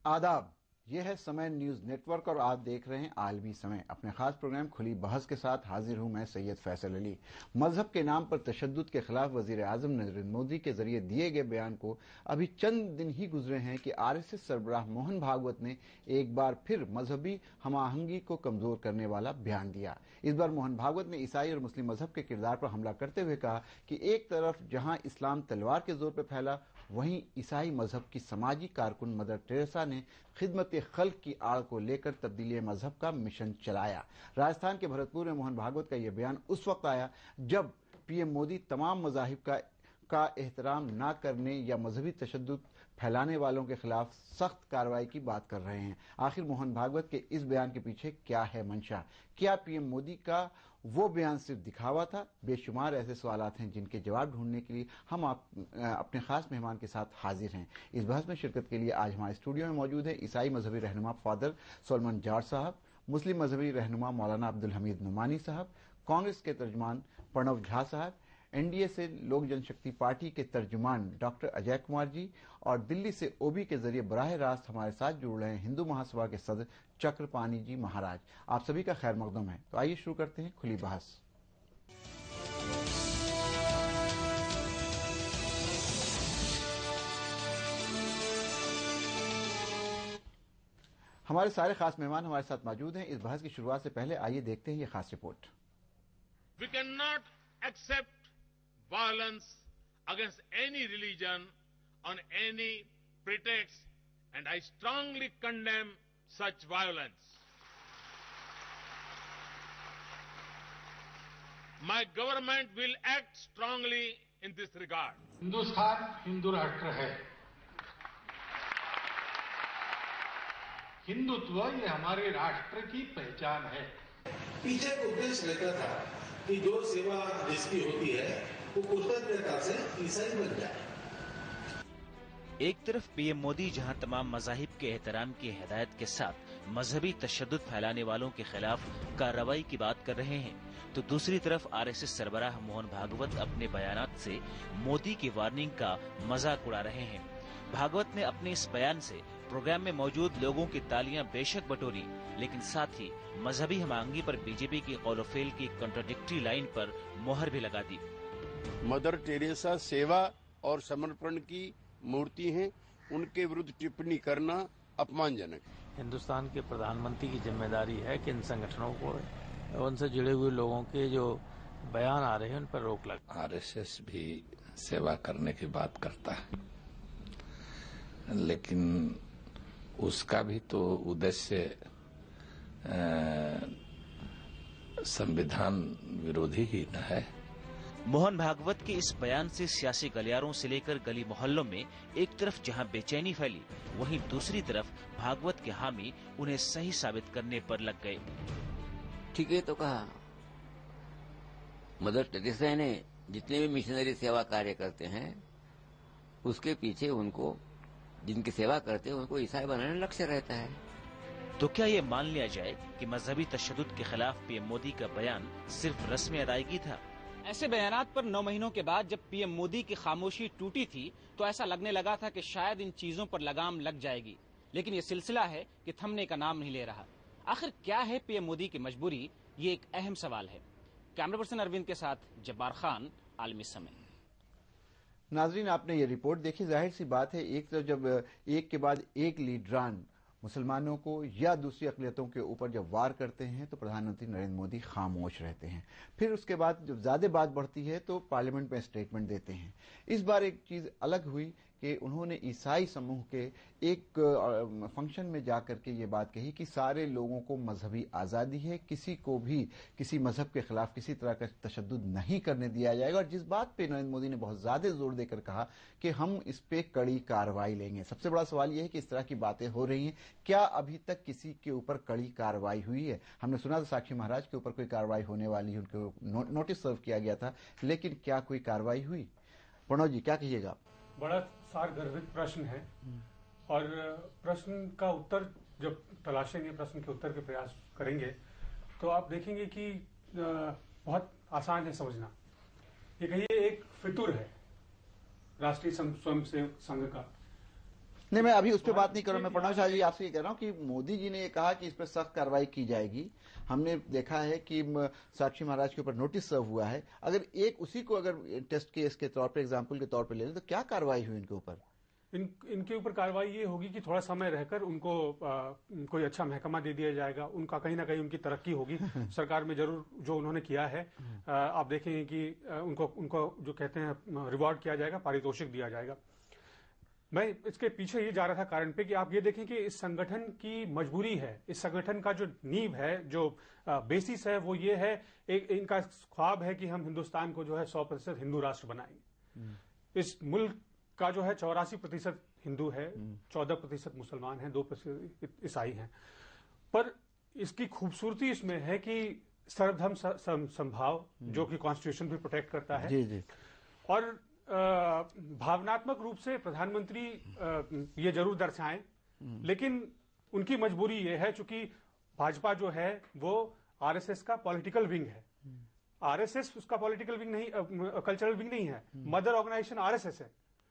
आदाब, यह है समय न्यूज नेटवर्क और आप देख रहे हैं आलमी समय। अपने खास प्रोग्राम खुली बहस के साथ हाजिर हूं मैं सैयद फैसल अली। मजहब के नाम पर तशद्दुद के खिलाफ वजीर आजम नरेंद्र मोदी के जरिए दिए गए बयान को अभी चंद दिन ही गुजरे हैं कि आरएसएस सरबराह मोहन भागवत ने एक बार फिर मजहबी हमाहंगी को कमजोर करने वाला बयान दिया। इस बार मोहन भागवत ने ईसाई और मुस्लिम मजहब के किरदार पर हमला करते हुए कहा कि एक तरफ जहां इस्लाम तलवार के जोर पर फैला, वहीं ईसाई मजहब की समाजी कारकुन मदर टेरेसा ने खिदमत खल्क की आड़ को लेकर तब्दीली मजहब का मिशन चलाया। राजस्थान के भरतपुर में मोहन भागवत का यह बयान उस वक्त आया जब पीएम मोदी तमाम मजाहिब का एहतराम न करने या मजहबी तशद्दुद फैलाने वालों के खिलाफ सख्त कार्रवाई की बात कर रहे हैं। आखिर मोहन भागवत के इस बयान के पीछे क्या है मंशा? क्या पीएम मोदी का वो बयान सिर्फ दिखावा था? बेशुमार ऐसे सवालात हैं जिनके जवाब ढूंढने के लिए हम अपने खास मेहमान के साथ हाजिर हैं। इस बहस में शिरकत के लिए आज हमारे स्टूडियो में मौजूद है ईसाई मजहबी रहनुमा फादर सोलमन जाट साहब, मुस्लिम मजहबी रहनुमा मौलाना अब्दुल हमीद नुमानी साहब, कांग्रेस के तर्जुमान प्रणव झा साहब, एनडीए से लोक जनशक्ति पार्टी के तर्जुमान डॉक्टर अजय कुमार जी और दिल्ली से ओबी के जरिए बराह रास्त हमारे साथ जुड़ रहे हैं हिंदू महासभा के सदर चक्रपाणी जी महाराज। आप सभी का खैर मकदम है। तो आइए शुरू करते हैं खुली बहस। हमारे सारे खास मेहमान हमारे साथ मौजूद हैं। इस बहस की शुरुआत से पहले आइए देखते हैं ये खास report. We can not accept violence against any religion on any pretext, and I strongly condemn such violence. My government will act strongly in this regard. Hindustan Hindu राष्ट्र है। हिंदुत्व ये हमारे राष्ट्र की पहचान है। पीछे एक उद्देश्य रहता था कि जो सेवा देश की होती है वो कृतज्ञता से ईसाई बन जाए। एक तरफ पीएम मोदी जहां तमाम मजाहिब के एहतराम की हिदायत के साथ मजहबी तशद्दुद फैलाने वालों के खिलाफ कार्रवाई की बात कर रहे हैं, तो दूसरी तरफ आरएसएस सरबराह मोहन भागवत अपने बयानात से मोदी की वार्निंग का मजाक उड़ा रहे हैं। भागवत ने अपने इस बयान से प्रोग्राम में मौजूद लोगों की तालियां बेशक बटोरी, लेकिन साथ ही मजहबी हमाहंगी पर बीजेपी की कौल-ओ-फेल की कॉन्ट्राडिक्टरी लाइन पर मोहर भी लगा दी। मदर टेरेसा सेवा और समर्पण की मूर्ति हैं, उनके विरुद्ध टिप्पणी करना अपमानजनक है। हिंदुस्तान के प्रधानमंत्री की जिम्मेदारी है कि इन संगठनों को, उनसे जुड़े हुए लोगों के जो बयान आ रहे हैं उन पर रोक लगे। आरएसएस भी सेवा करने की बात करता है, लेकिन उसका भी तो उद्देश्य संविधान विरोधी ही न है। मोहन भागवत के इस बयान से सियासी गलियारों से लेकर गली मोहल्लों में एक तरफ जहां बेचैनी फैली, वहीं दूसरी तरफ भागवत के हामी उन्हें सही साबित करने पर लग गए। ठीक है तो कहा, मदर टेरेसा ने जितने भी मिशनरी सेवा कार्य करते हैं उसके पीछे उनको, जिनकी सेवा करते हैं उनको ईसाई बनाने लक्ष्य रहता है। तो क्या ये मान लिया जाए कि मजहबी तशद्दुद के खिलाफ पीएम मोदी का बयान सिर्फ रस्म अदायगी था? ऐसे बयानात पर 9 महीनों के बाद जब पीएम मोदी की खामोशी टूटी थी तो ऐसा लगने लगा था कि शायद इन चीजों पर लगाम लग जाएगी, लेकिन ये सिलसिला है कि थमने का नाम नहीं ले रहा। आखिर क्या है पीएम मोदी की मजबूरी? ये एक अहम सवाल है। कैमरा पर्सन अरविंद के साथ जब्बार खान, आलमी समय। नाजरीन, आपने ये रिपोर्ट देखी। जाहिर सी बात है, एक तरफ जब एक के बाद एक लीडरान मुसलमानों को या दूसरी अक़लियतों के ऊपर जब वार करते हैं तो प्रधानमंत्री नरेंद्र मोदी खामोश रहते हैं। फिर उसके बाद जब ज्यादा बात बढ़ती है तो पार्लियामेंट में स्टेटमेंट देते हैं। इस बार एक चीज अलग हुई कि उन्होंने ईसाई समूह के एक फंक्शन में जाकर के ये बात कही कि सारे लोगों को मजहबी आजादी है, किसी को भी किसी मजहब के खिलाफ किसी तरह का तशद्दुद नहीं करने दिया जाएगा। और जिस बात पे नरेंद्र मोदी ने बहुत ज्यादा जोर देकर कहा कि हम इस पे कड़ी कार्रवाई लेंगे। सबसे बड़ा सवाल यह है कि इस तरह की बातें हो रही हैं, क्या अभी तक किसी के ऊपर कड़ी कार्रवाई हुई है? हमने सुना था साक्षी महाराज के ऊपर कोई कार्रवाई होने वाली है, उनको नोटिस सर्व किया गया था, लेकिन क्या कोई कार्रवाई हुई? प्रणव जी, क्या कहिएगा? बड़ा सारगर्भित प्रश्न है और प्रश्न का उत्तर जब तलाशेंगे, प्रश्न के उत्तर के प्रयास करेंगे तो आप देखेंगे कि बहुत आसान है समझना। ये कहिए एक फितूर है राष्ट्रीय स्वयंसेवक संघ का। नहीं, मैं अभी उस पर बात नहीं कर रहा हूं। मैं प्रणव शाह जी आपसे ये कह रहा हूं कि मोदी जी ने ये कहा कि इस पर सख्त कार्रवाई की जाएगी। हमने देखा है कि साक्षी महाराज के ऊपर नोटिस सर्व हुआ है। अगर एक उसी को अगर टेस्ट केस के तौर पर, एग्जाम्पल के तौर पर ले लें, तो क्या कार्रवाई हुई इनके ऊपर? इनके ऊपर कार्रवाई ये होगी कि थोड़ा समय रहकर उनको कोई अच्छा महकमा दे दिया जाएगा। उनका कहीं ना कहीं उनकी तरक्की होगी सरकार में जरूर। जो उन्होंने किया है आप देखेंगे कि उनको जो कहते हैं रिवॉर्ड किया जाएगा, पारितोषिक दिया जाएगा। मैं इसके पीछे ये जा रहा था कारण पे कि आप ये देखें कि इस संगठन की मजबूरी है, इस संगठन का जो नींव है, जो बेसिस है, वो ये है, इनका ख्वाब है कि हम हिंदुस्तान को जो है 100% हिंदू राष्ट्र बनाएंगे। इस मुल्क का जो है 84% हिंदू है, 14% मुसलमान हैं, 2% ईसाई हैं। पर इसकी खूबसूरती इसमें है कि सर्वधर्म समभाव, जो कि कॉन्स्टिट्यूशन भी प्रोटेक्ट करता है। जी जी। और भावनात्मक रूप से प्रधानमंत्री ये जरूर दर्शाएं, लेकिन उनकी मजबूरी ये है, चूंकि भाजपा जो है वो आरएसएस का पॉलिटिकल विंग है। आरएसएस उसका पॉलिटिकल विंग नहीं, कल्चरल विंग नहीं है। मदर ऑर्गेनाइजेशन आरएसएस है।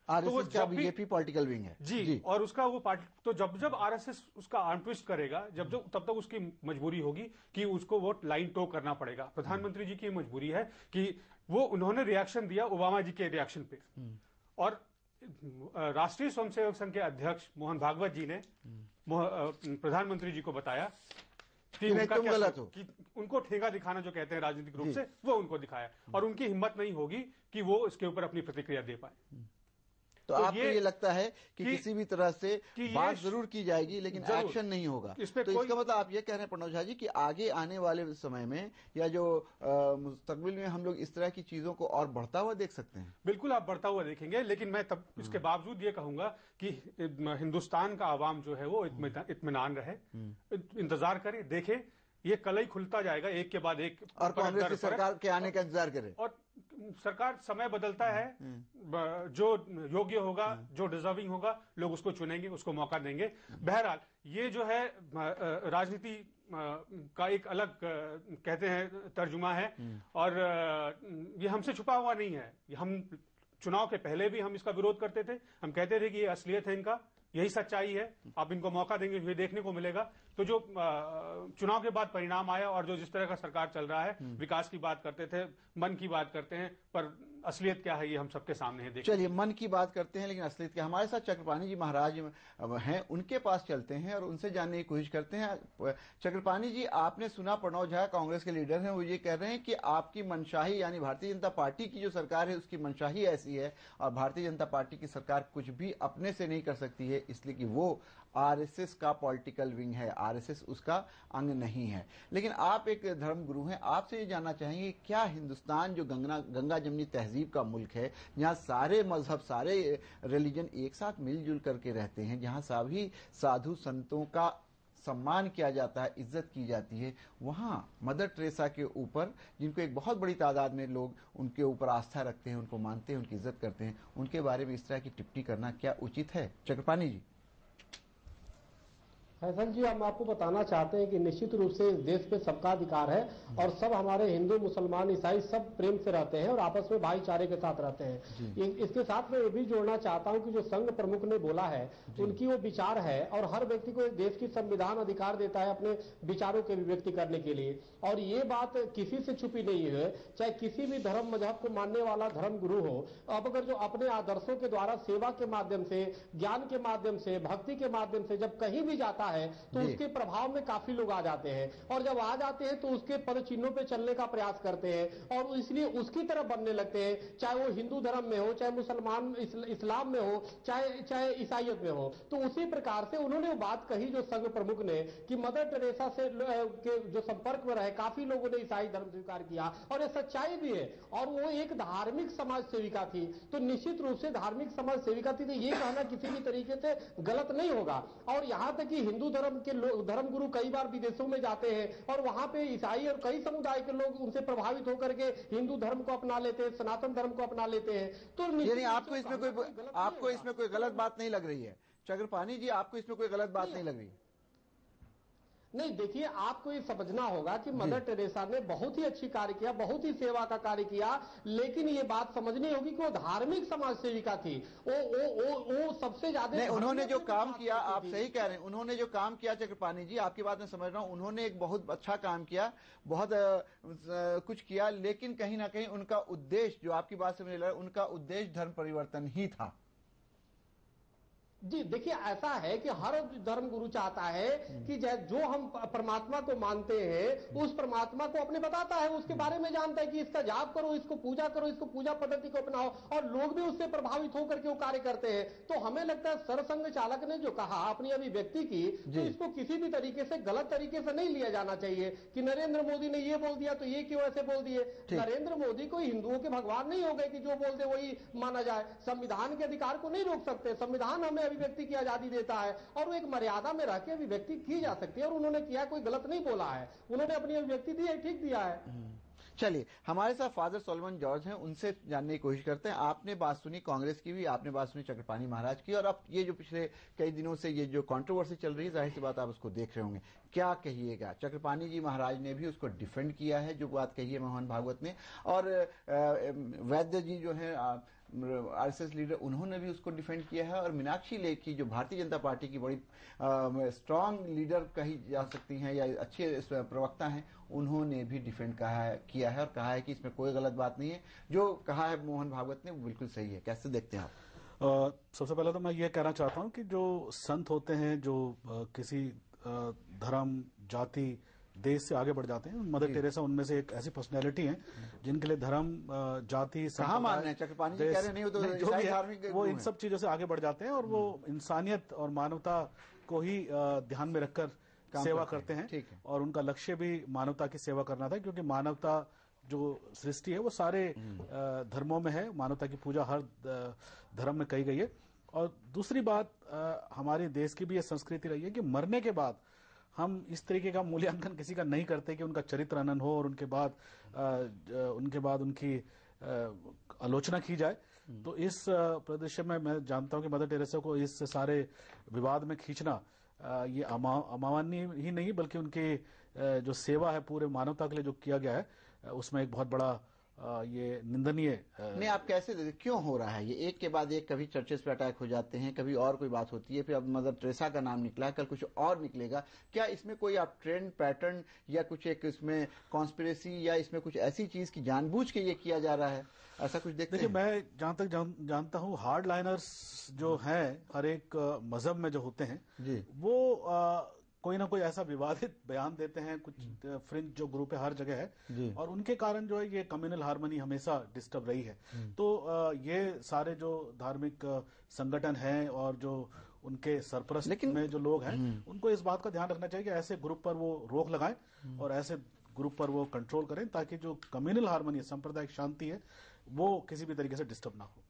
आरएसएस का बीजेपी पॉलिटिकल विंग है जी। और उसका वो पार्टी, तो जब आरएसएस उसका आर्म ट्विस्ट करेगा, तब तक उसकी मजबूरी होगी कि उसको वो लाइन टो करना पड़ेगा। प्रधानमंत्री जी की मजबूरी है कि उन्होंने रिएक्शन दिया ओबामा जी के रिएक्शन पे, और राष्ट्रीय स्वयंसेवक संघ के अध्यक्ष मोहन भागवत जी ने प्रधानमंत्री जी को बताया कि उनका क्या गलत हो, कि उनको ठेंगा दिखाना जो कहते हैं राजनीतिक रूप से, वो उनको दिखाया, और उनकी हिम्मत नहीं होगी कि वो इसके ऊपर अपनी प्रतिक्रिया दे पाए। तो आपको ये लगता है कि किसी भी तरह से बात जरूर की जाएगी, लेकिन एक्शन नहीं होगा। तो इसका मतलब आप ये कह रहे हैं प्रणव झा जी कि आगे आने वाले समय में या जो मुस्तकबिल में हम लोग इस तरह की चीजों को और बढ़ता हुआ देख सकते हैं? बिल्कुल आप बढ़ता हुआ देखेंगे, लेकिन मैं तब इसके बावजूद ये कहूंगा कि हिंदुस्तान का आवाम जो है वो इत्मीनान रहे, इंतजार करे, देखे। ये कल ही खुलता जाएगा एक के बाद एक, और कांग्रेस की सरकार के आने का इंतजार करे। और सरकार, समय बदलता है, जो योग्य होगा, जो डिजर्विंग होगा, लोग उसको चुनेंगे, उसको मौका देंगे। बहरहाल ये जो है राजनीति का एक अलग कहते हैं तर्जुमा है, और ये हमसे छुपा हुआ नहीं है। हम चुनाव के पहले भी हम इसका विरोध करते थे। हम कहते थे कि ये असलियत है, इनका यही सच्चाई है, आप इनको मौका देंगे ये देखने को मिलेगा। तो जो चुनाव के बाद परिणाम आया, और जो जिस तरह का सरकार चल रहा है, विकास की बात करते थे, मन की बात करते हैं, पर असलियत क्या है ये हम सबके सामने है। चलिए, मन की बात करते हैं, लेकिन असलियत क्या? हमारे साथ चक्रपाणी जी महाराज हैं, उनके पास चलते हैं और उनसे जानने की कोशिश करते हैं। चक्रपाणी जी, आपने सुना प्रणव झा कांग्रेस के लीडर हैं, वो ये कह रहे हैं कि आपकी मनशाही, यानी भारतीय जनता पार्टी की जो सरकार है उसकी मनशाही ऐसी है, और भारतीय जनता पार्टी की सरकार कुछ भी अपने से नहीं कर सकती है, इसलिए कि वो आरएसएस का पॉलिटिकल विंग है, आरएसएस उसका अंग नहीं है। लेकिन आप एक धर्मगुरु हैं, आपसे ये जानना चाहेंगे, क्या हिंदुस्तान जो गंगा जमनी तहजीब का मुल्क है, जहाँ सारे मजहब, सारे रिलीजन एक साथ मिलजुल करके रहते हैं, जहाँ सभी साधु संतों का सम्मान किया जाता है, इज्जत की जाती है, वहाँ मदर टेरेसा के ऊपर, जिनको एक बहुत बड़ी तादाद में लोग उनके ऊपर आस्था रखते हैं, उनको मानते हैं, उनकी इज्जत करते हैं, उनके बारे में इस तरह की टिप्पणी करना क्या उचित है? चक्रपाणी जी। फैसल जी, हम आपको बताना चाहते हैं कि निश्चित रूप से इस देश पे सबका अधिकार है, और सब हमारे हिंदू, मुसलमान, ईसाई सब प्रेम से रहते हैं और आपस में भाईचारे के साथ रहते हैं। इसके साथ मैं ये भी जोड़ना चाहता हूं कि जो संघ प्रमुख ने बोला है, उनकी वो विचार है, और हर व्यक्ति को इस देश की संविधान अधिकार देता है अपने विचारों के अभिव्यक्ति करने के लिए, और ये बात किसी से छुपी नहीं है। चाहे किसी भी धर्म मजहब को मानने वाला धर्म गुरु हो, अब अगर जो अपने आदर्शों के द्वारा सेवा के माध्यम से, ज्ञान के माध्यम से, भक्ति के माध्यम से जब कहीं भी जाता है तो उसके प्रभाव में काफी लोग आ जाते हैं, और जब आ जाते हैं तो उसके पद चिन्हों पे चलने का प्रयास करते हैं, और इसलिए उसकी तरफ बनने लगते हैं, चाहे वो हिंदू धर्म में हो, चाहे मुसलमान इस्लाम में हो, चाहे ईसाइयत में हो। तो उसी प्रकार से उन्होंने वो बात कही जो संघ प्रमुख ने, कि मदर टेरेसा से के जो संपर्क में रहे काफी लोगों ने ईसाई धर्म स्वीकार किया, और ये सच्चाई भी है, और वो एक धार्मिक समाज सेविका थी। तो निश्चित रूप से धार्मिक समाज सेविका थी, तो ये कहना किसी भी तरीके से गलत नहीं होगा। और यहां तक कि हिंदू धर्म के धर्मगुरु कई बार विदेशों में जाते हैं, और वहां पे ईसाई और कई समुदाय के लोग उनसे प्रभावित होकर के हिंदू धर्म को अपना लेते हैं, सनातन धर्म को अपना लेते हैं। तो यानी आपको इसमें कोई गलत बात नहीं लग रही है? चक्रपाणी जी, आपको इसमें कोई गलत बात नहीं लग रही? नहीं, देखिए, आपको ये समझना होगा कि मदर टेरेसा ने बहुत ही अच्छी कार्य किया, बहुत ही सेवा का कार्य किया, लेकिन ये बात समझनी होगी कि वो धार्मिक समाज सेविका थी। वो सबसे ज्यादा उन्होंने जो काम किया, आप सही कह रहे हैं, उन्होंने जो काम किया चक्रपाणी जी, आपकी बात मैं समझ रहा हूं, उन्होंने एक बहुत अच्छा काम किया, बहुत कुछ किया, लेकिन कहीं ना कहीं उनका उद्देश्य, जो आपकी बात से मुझे लग रहा है, उनका उद्देश्य धर्म परिवर्तन ही था। जी, देखिए, ऐसा है कि हर धर्म गुरु चाहता है कि जो हम परमात्मा को मानते हैं, उस परमात्मा को अपने बताता है, उसके बारे में जानता है कि इसका जाप करो, इसको पूजा करो, इसको पूजा पद्धति को अपनाओ, और लोग भी उससे प्रभावित होकर के वो कार्य करते हैं। तो हमें लगता है सरसंघ चालक ने जो कहा, अपनी अभिव्यक्ति की, तो इसको किसी भी तरीके से गलत तरीके से नहीं लिया जाना चाहिए कि नरेंद्र मोदी ने ये बोल दिया तो ये क्यों ऐसे बोल दिए। नरेंद्र मोदी कोई हिंदुओं के भगवान नहीं हो गए कि जो बोल दे वही माना जाए। संविधान के अधिकार को नहीं रोक सकते, संविधान हमें अभिव्यक्ति की आजादी देता है, और वो एक मर्यादा में रह के अभिव्यक्ति की जा सकती है, और उन्होंने किया, कोई गलत नहीं बोला है, उन्होंने अपनी अभिव्यक्ति दी है, ठीक दिया है। चलिए, हमारे साथ फादर सोलोमन जॉर्ज हैं, उनसे जानने की कोशिश करते हैं। आपने बात सुनी कांग्रेस की भी, आपने बात सुनी चक्रपाणी महाराज की, और अब ये जो पिछले कई दिनों से ये जो कंट्रोवर्सी चल रही है, जाहिर सी बात आप उसको देख रहे होंगे, क्या कहिएगा? चक्रपाणी जी महाराज ने भी उसको डिफेंड किया है, जो बात कही है मोहन भागवत ने, और वैद्य जी जो है आरएसएस लीडर, उन्होंने भी उसको डिफेंड किया है, और मीनाक्षी लेखी जो भारतीय जनता पार्टी की बड़ी स्ट्रांग लीडर कही जा सकती हैं या अच्छे प्रवक्ता हैं, उन्होंने भी डिफेंड किया है और कहा है कि इसमें कोई गलत बात नहीं है, जो कहा है मोहन भागवत ने वो बिल्कुल सही है। कैसे देखते हैं आप? सबसे पहले तो मैं ये कहना चाहता हूं कि जो संत होते हैं, जो किसी धर्म, जाति, देश से आगे बढ़ जाते हैं, मदर टेरेसा उनमें से एक ऐसी पर्सनैलिटी है जिनके लिए धर्म, जाति, मानने चक्रपाणी जी कह रहे नहीं, वो इन सब चीजों से आगे बढ़ जाते हैं, और वो इंसानियत और मानवता को ही ध्यान में रखकर सेवा करते हैं, और उनका लक्ष्य भी मानवता की सेवा करना था, क्योंकि मानवता जो सृष्टि है वो सारे धर्मों में है, मानवता की पूजा हर धर्म में कही गई है। और दूसरी बात, हमारे देश की भी ये संस्कृति रही है कि मरने के बाद हम इस तरीके का मूल्यांकन किसी का नहीं करते कि उनका चरित्र हनन हो और उनके बाद उनकी आलोचना की जाए। तो इस प्रदर्शन में मैं जानता हूं कि मदर टेरेसा को इस सारे विवाद में खींचना ये अमानवीय ही नहीं, बल्कि उनकी जो सेवा है पूरे मानवता के लिए जो किया गया है, उसमें एक बहुत बड़ा ये निंदनीय नहीं। आप कैसे देखते, क्यों हो रहा है ये? एक के बाद एक, कभी चर्चेस पे अटैक हो जाते हैं, कभी और कोई बात होती है, फिर अब मदर टेरेसा का नाम निकला है, कल कुछ और निकलेगा। क्या इसमें कोई आप ट्रेंड, पैटर्न, या कुछ एक इसमें कॉन्स्पिरेसी, या इसमें कुछ ऐसी चीज की जानबूझ के ये किया जा रहा है, ऐसा कुछ देखते हैं? देखिए, मैं जहां तक जानता हूं, हार्ड लाइनर्स जो हैं हर एक मजहब में जो होते हैं जी, वो कोई ना कोई ऐसा विवादित बयान देते हैं, कुछ फ्रिंज जो ग्रुप है हर जगह है, और उनके कारण जो है ये कम्युनल हार्मनी हमेशा डिस्टर्ब रही है। तो ये सारे जो धार्मिक संगठन हैं और जो उनके सरपरस्त में जो लोग हैं, उनको इस बात का ध्यान रखना चाहिए कि ऐसे ग्रुप पर वो रोक लगाएं और ऐसे ग्रुप पर वो कंट्रोल करें, ताकि जो कम्युनल हार्मनी, सांप्रदायिक शांति है, वो किसी भी तरीके से डिस्टर्ब ना हो।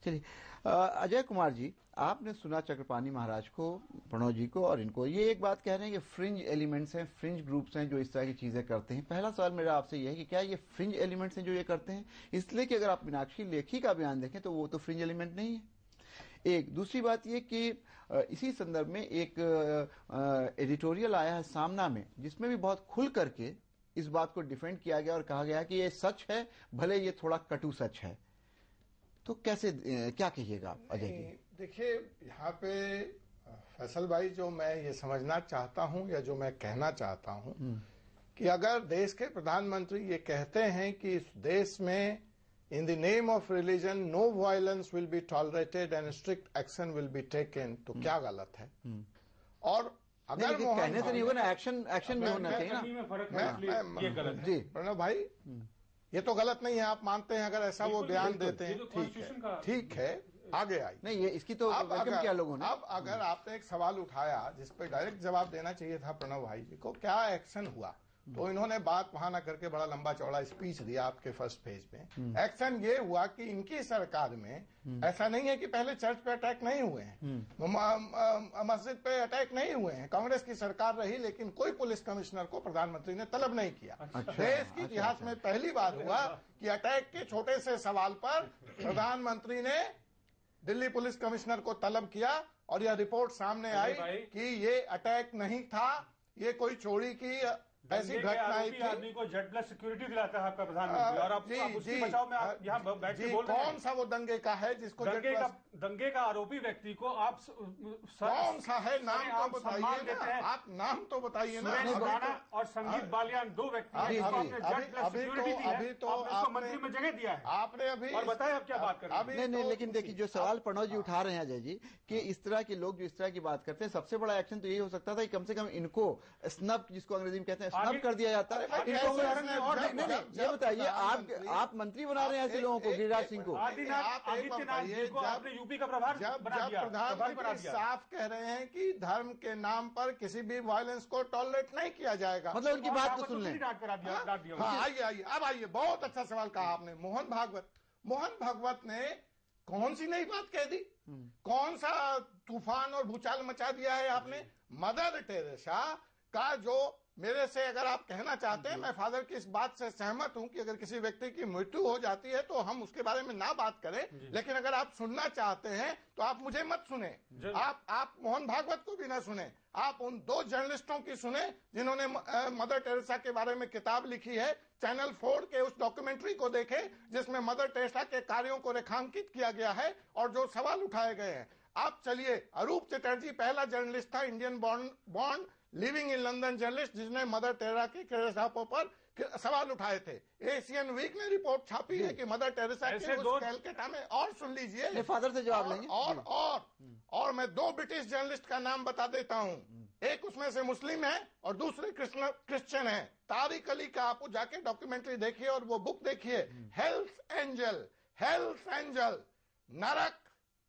चलिए, अजय कुमार जी, आपने सुना चक्रपाणी महाराज को, प्रणव जी को और इनको, ये एक बात कह रहे हैं कि फ्रिंज एलिमेंट्स हैं, फ्रिंज ग्रुप्स हैं जो इस तरह की चीजें करते हैं। पहला सवाल मेरा आपसे यह है कि क्या ये फ्रिंज एलिमेंट्स हैं जो ये करते हैं? इसलिए कि अगर आप मीनाक्षी लेखी का बयान देखें तो वो तो फ्रिंज एलिमेंट नहीं है। एक दूसरी बात ये कि इसी संदर्भ में एक एडिटोरियल आया है सामना में, जिसमें भी बहुत खुल करके इस बात को डिफेंड किया गया और कहा गया कि ये सच है, भले ये थोड़ा कटु सच है। तो कैसे, क्या कहिएगा आप अजय जी? देखिए, यहाँ पे फैसल भाई, जो मैं ये समझना चाहता हूँ या जो मैं कहना चाहता हूँ कि अगर देश के प्रधानमंत्री ये कहते हैं कि इस देश में in the name of religion no violence will be tolerated and strict action will be taken, तो क्या गलत है? और अगर कहने तो नहीं होगा ना, एक्शन भी होना चाहिए ना। जी प्रणव भाई, ये तो गलत नहीं है, आप मानते हैं अगर ऐसा वो बयान देते हैं, ठीक है, आगे आई नहीं, ये इसकी तो क्या लोगों ने। अब अगर आपने एक सवाल उठाया जिस पर डायरेक्ट जवाब देना चाहिए था प्रणव भाई जी को, क्या एक्शन हुआ, तो इन्होंने बात वहां ना करके बड़ा लंबा चौड़ा स्पीच दिया आपके फर्स्ट पेज में। एक्शन ये हुआ कि इनकी सरकार में ऐसा नहीं है कि पहले चर्च पे अटैक नहीं हुए हैं, मस्जिद पे अटैक नहीं हुए हैं, कांग्रेस की सरकार रही, लेकिन कोई पुलिस कमिश्नर को प्रधानमंत्री ने तलब नहीं किया। देश की इतिहास में पहली बार हुआ कि अटैक के छोटे से सवाल पर प्रधानमंत्री ने दिल्ली पुलिस कमिश्नर को तलब किया और यह रिपोर्ट सामने आई कि ये अटैक नहीं था, ये कोई चोरी की ऐसी घटनाएं थी। आदमी को Z+ सिक्योरिटी दिलाता है आपका प्रधानमंत्री, और आप उसके बचाव में आप यहाँ बैठ के बोल रहे हैं। कौन सा वो दंगे का है जिसको दंगे का आरोपी व्यक्ति को आप कौन सा है, नाम तो बताइए ना, आप नाम तो बताइए ना। और संगीत बालियान 2 व्यक्ति अभी तो मंत्री में जगह दिया है आपने अभी, और बताए आप क्या बात कर रहे हैं। नहीं, लेकिन देखिए जो सवाल प्रणव जी उठा रहे हैं अजय जी, कि इस तरह के लोग जो इस तरह की बात करते हैं, सबसे बड़ा एक्शन तो यही हो सकता था कि कम से कम इनको स्नब, जिसको अंग्रेजी में कहते हैं स्नब कर दिया जाता है। नहीं, ये बताइए आप मंत्री बना रहे हैं ऐसे लोगों को, गिरिराज सिंह को। आपने यूपी का प्रभार बना दिया। प्रधानमंत्री साफ कह रहे हैं कि धर्म के नाम पर किसी भी वायलेंस को टॉलरेट नहीं किया जाएगा। मतलब उनकी बात तो सुन लें। आइए अब आइए, बहुत अच्छा सवाल कहा आपने। मोहन भागवत ने कौन सी नई बात कह दी, कौन सा तूफान और भूचाल मचा दिया है आपने। मदर टेरेसा का जो, मेरे से अगर आप कहना चाहते हैं, मैं फादर की इस बात से सहमत हूं कि अगर किसी व्यक्ति की मृत्यु हो जाती है तो हम उसके बारे में ना बात करें, लेकिन अगर आप सुनना चाहते हैं तो आप मुझे मत सुने, आप मोहन भागवत को भी ना सुने, आप उन 2 जर्नलिस्टों की सुने जिन्होंने मदर टेरेसा के बारे में किताब लिखी है। चैनल 4 के उस डॉक्यूमेंट्री को देखें जिसमें मदर टेरेसा के कार्यों को रेखांकित किया गया है और जो सवाल उठाए गए हैं। आप चलिए, अरूप चटर्जी पहला जर्नलिस्ट था, Indian born living in London journalist, जिसने मदर टेरेसा की किताबों पर सवाल उठाए थे। एशियन वीक ने रिपोर्ट छापी है कि मदर टेरेसा के उस कैलकाटा में, और सुन लीजिए, फादर से जवाब लेंगे। और मैं 2 ब्रिटिश जर्नलिस्ट का नाम बता देता हूं, एक उसमें से मुस्लिम है और दूसरे क्रिश्चियन है। तारिक अली का आप जाके डॉक्यूमेंट्री देखिए और वो बुक देखिए, हेल्थ एंजल,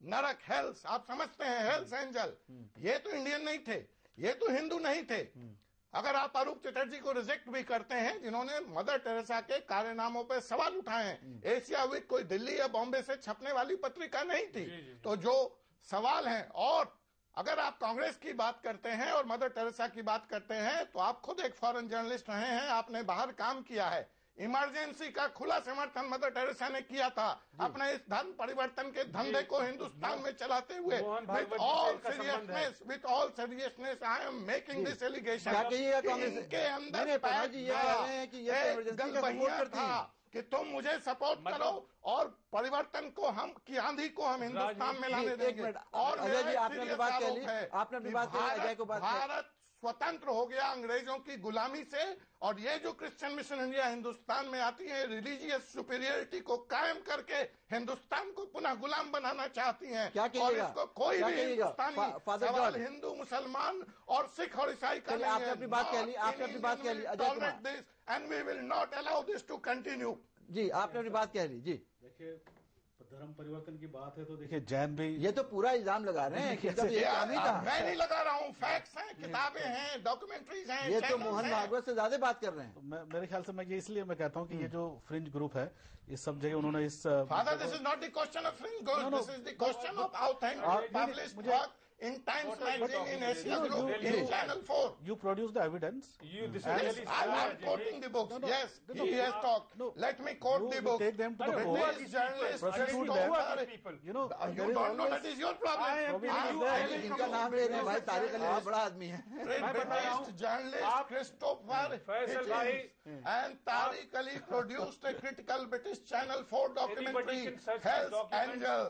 नरक हेल्थ, आप समझते हैं हेल्थ एंजल। ये तो इंडियन नहीं थे, ये तो हिंदू नहीं थे। अगर आप अरूप चटर्जी को रिजेक्ट भी करते हैं, जिन्होंने मदर टेरेसा के कार्यनामों पर सवाल उठाए हैं, एशिया वीक कोई दिल्ली या बॉम्बे से छपने वाली पत्रिका नहीं थी। तो जो सवाल हैं, और अगर आप कांग्रेस की बात करते हैं और मदर टेरेसा की बात करते हैं, तो आप खुद एक फॉरेन जर्नलिस्ट रहे हैं, आपने बाहर काम किया है। इमरजेंसी का खुला समर्थन मदर टेरेसा ने किया था अपने इस धर्म परिवर्तन के धंधे को हिंदुस्तान में चलाते हुए। With all seriousness I am making this allegation. इनके अंदर था कि तुम मुझे सपोर्ट करो और परिवर्तन को हम की आंधी को हम हिंदुस्तान में लाने देंगे। और भारत स्वतंत्र हो गया अंग्रेजों की गुलामी से, और ये जो क्रिश्चियन मिशन इंडिया हिंदुस्तान में आती है, रिलीजियस सुपीरियरिटी को कायम करके हिंदुस्तान को पुनः गुलाम बनाना चाहती हैं। और इसको कोई भी हिंदुस्तानी, सवाल हिंदू, मुसलमान और सिख और ईसाई का नहीं है। आपने अपनी बात कह ली, tolerate this and we will not allow this to continue. जी, आपने अपनी बात कह ली। जी, देखिए धर्म परिवर्तन की बात है तो देखिए जैन भी, ये तो पूरा इल्जाम लगा रहे हैं कि मैं नहीं लगा रहा हूँ, फैक्ट्स हैं, किताबें हैं, डॉक्यूमेंट्रीज हैं। ये तो मोहन भागवत से ज्यादा बात कर रहे हैं। तो मेरे ख्याल से मैं ये इसलिए मैं कहता हूँ कि ये जो फ्रिंज ग्रुप है, इस सब जगह उन्होंने इस father, this is not the question of fringe group, this is the question of how things published work in Times Magazine, in Asia Group, in Channel 4. You produce the evidence. I'm quoting the books. Yes, he has talked. Let me quote the book. Take them to the court. Journalists, you know, you don't know that is your problem. इनका नाम ले रहे हैं भाई, तारिक अली बहुत बड़ा आदमी है। British journalist Christopher Hitchens and Tariq Ali produced a critical British Channel 4 documentary, Hell's Angel.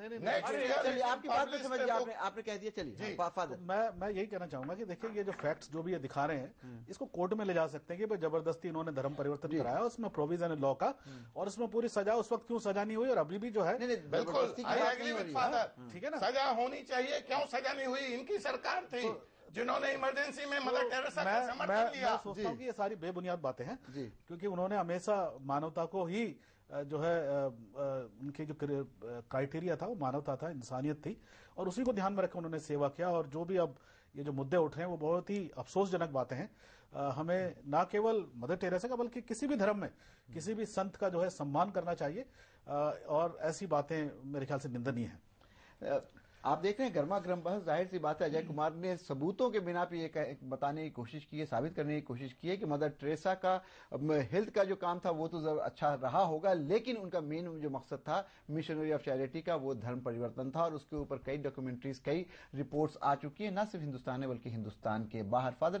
चलिए, आपकी बात में समझ गया, आपने कह दिया। चलिए फादर, मैं यही कहना चाहूंगा कि देखिए ये जो फैक्ट्स जो भी ये दिखा रहे हैं, इसको कोर्ट में ले जा सकते हैं कि भाई जबरदस्ती इन्होंने धर्म परिवर्तन कराया, उसमें प्रोविजन है लॉ का, और उसमें पूरी सजा उस वक्त क्यों सजा नहीं हुई, और अभी भी जो है बिल्कुल ठीक है ना, सजा होनी चाहिए। क्यों सजा नहीं हुई? इनकी सरकार थी जिन्होंने इमरजेंसी में मदर टेरेसा का समर्थन लिया। मैं सोचता हूँ कि ये सारी बेबुनियाद बातें हैं, क्योंकि उन्होंने हमेशा मानवता को ही जो है उनके जो क्राइटेरिया था वो मानवता था, इंसानियत थी, और उसी को ध्यान में रखकर उन्होंने सेवा किया। और जो भी अब ये जो मुद्दे उठ रहे हैं वो बहुत ही अफसोसजनक बातें हैं। हमें ना केवल मदर टेरेसा का बल्कि किसी भी धर्म में किसी भी संत का जो है सम्मान करना चाहिए, और ऐसी बातें मेरे ख्याल से निंदनीय है। आप देख रहे हैं गर्मा गर्म बहस। जाहिर सी बात है अजय कुमार ने सबूतों के बिना पे ये बताने की कोशिश की है, साबित करने की कोशिश की है कि मदर टेरेसा का हेल्थ का जो काम था वो तो अच्छा रहा होगा, लेकिन उनका मेन जो मकसद था मिशनरी ऑफ चैरिटी का वो धर्म परिवर्तन था। और उसके ऊपर कई डॉक्यूमेंट्रीज, कई रिपोर्ट्स आ चुकी है, न सिर्फ हिंदुस्तान में बल्कि हिंदुस्तान के बाहर। फादर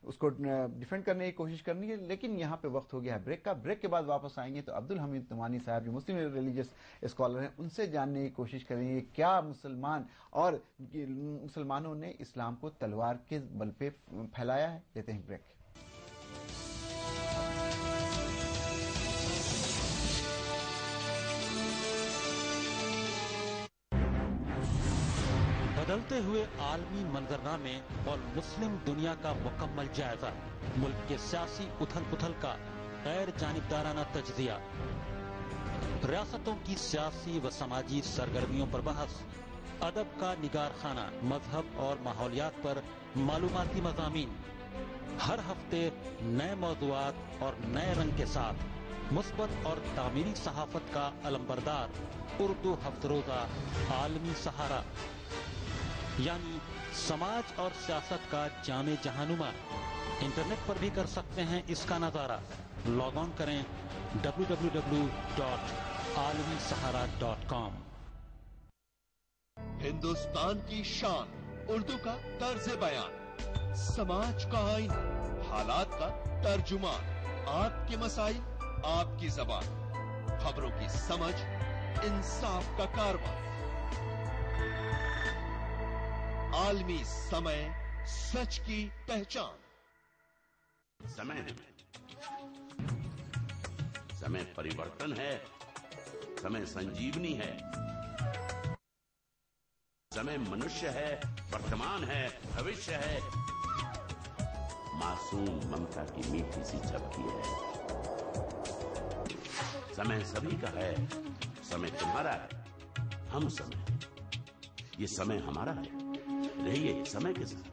उसको डिफेंड करने की कोशिश करनी है, लेकिन यहाँ पे वक्त हो गया है ब्रेक का। ब्रेक के बाद वापस आएंगे तो अब्दुल हमीद नुमानी साहब जो मुस्लिम रिलीजियस स्कॉलर हैं उनसे जानने की कोशिश करेंगे क्या मुसलमान और मुसलमानों ने इस्लाम को तलवार के बल पे फैलाया है। लेते हैं ब्रेक। बदलते हुए आलमी मंजरनामे और मुस्लिम दुनिया का मुकम्मल जायजा, मुल्क के सियासी उथल पुथल का गैर जानिबदाराना तज्जिया, रियासतों की सियासी व समाजी सरगर्मियों पर बहस, अदब का निगार खाना, मजहब और माहौलियात पर मालूमाती मज़ामीन, हर हफ्ते नए मौज़ूआत और नए रंग के साथ मुस्बत और तामीरी सहाफत का अलंबरदार उर्दू हफ्तरोजा आलमी सहारा, यानी समाज और सियासत का जामे जहानुमा। इंटरनेट पर भी कर सकते हैं इसका नजारा। लॉग ऑन करें www.alamisahara.com। हिंदुस्तान की शान उर्दू का तर्ज बयान, समाज का आईना, हालात का तर्जुमान, आपके मसाइल आपकी जबान, खबरों की समझ, इंसाफ का कारवां। आलमी समय, सच की पहचान। समय परिवर्तन है, समय संजीवनी है, समय मनुष्य है, वर्तमान है, भविष्य है, मासूम ममता की मीठी सी झपकी है। समय सभी का है, समय तुम्हारा है, हम समय, ये समय हमारा है। रहिए समय के साथ।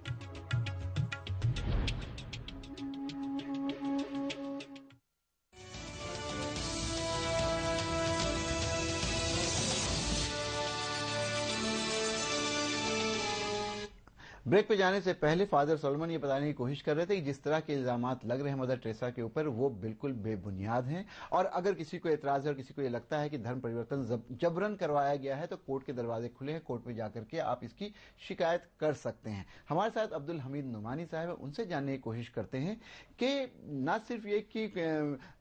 ब्रेक पे जाने से पहले फादर सोलोमन ये बताने की कोशिश कर रहे थे कि जिस तरह के इल्जामात लग रहे हैं मदर टेरेसा के ऊपर वो बिल्कुल बेबुनियाद हैं। और अगर किसी को एतराज है और किसी को ये लगता है कि धर्म परिवर्तन जबरन करवाया गया है तो कोर्ट के दरवाजे खुले हैं, कोर्ट में जाकर के आप इसकी शिकायत कर सकते हैं। हमारे साथ अब्दुल हमीद नुमानी साहब है, उनसे जानने की कोशिश करते हैं कि न सिर्फ ये कि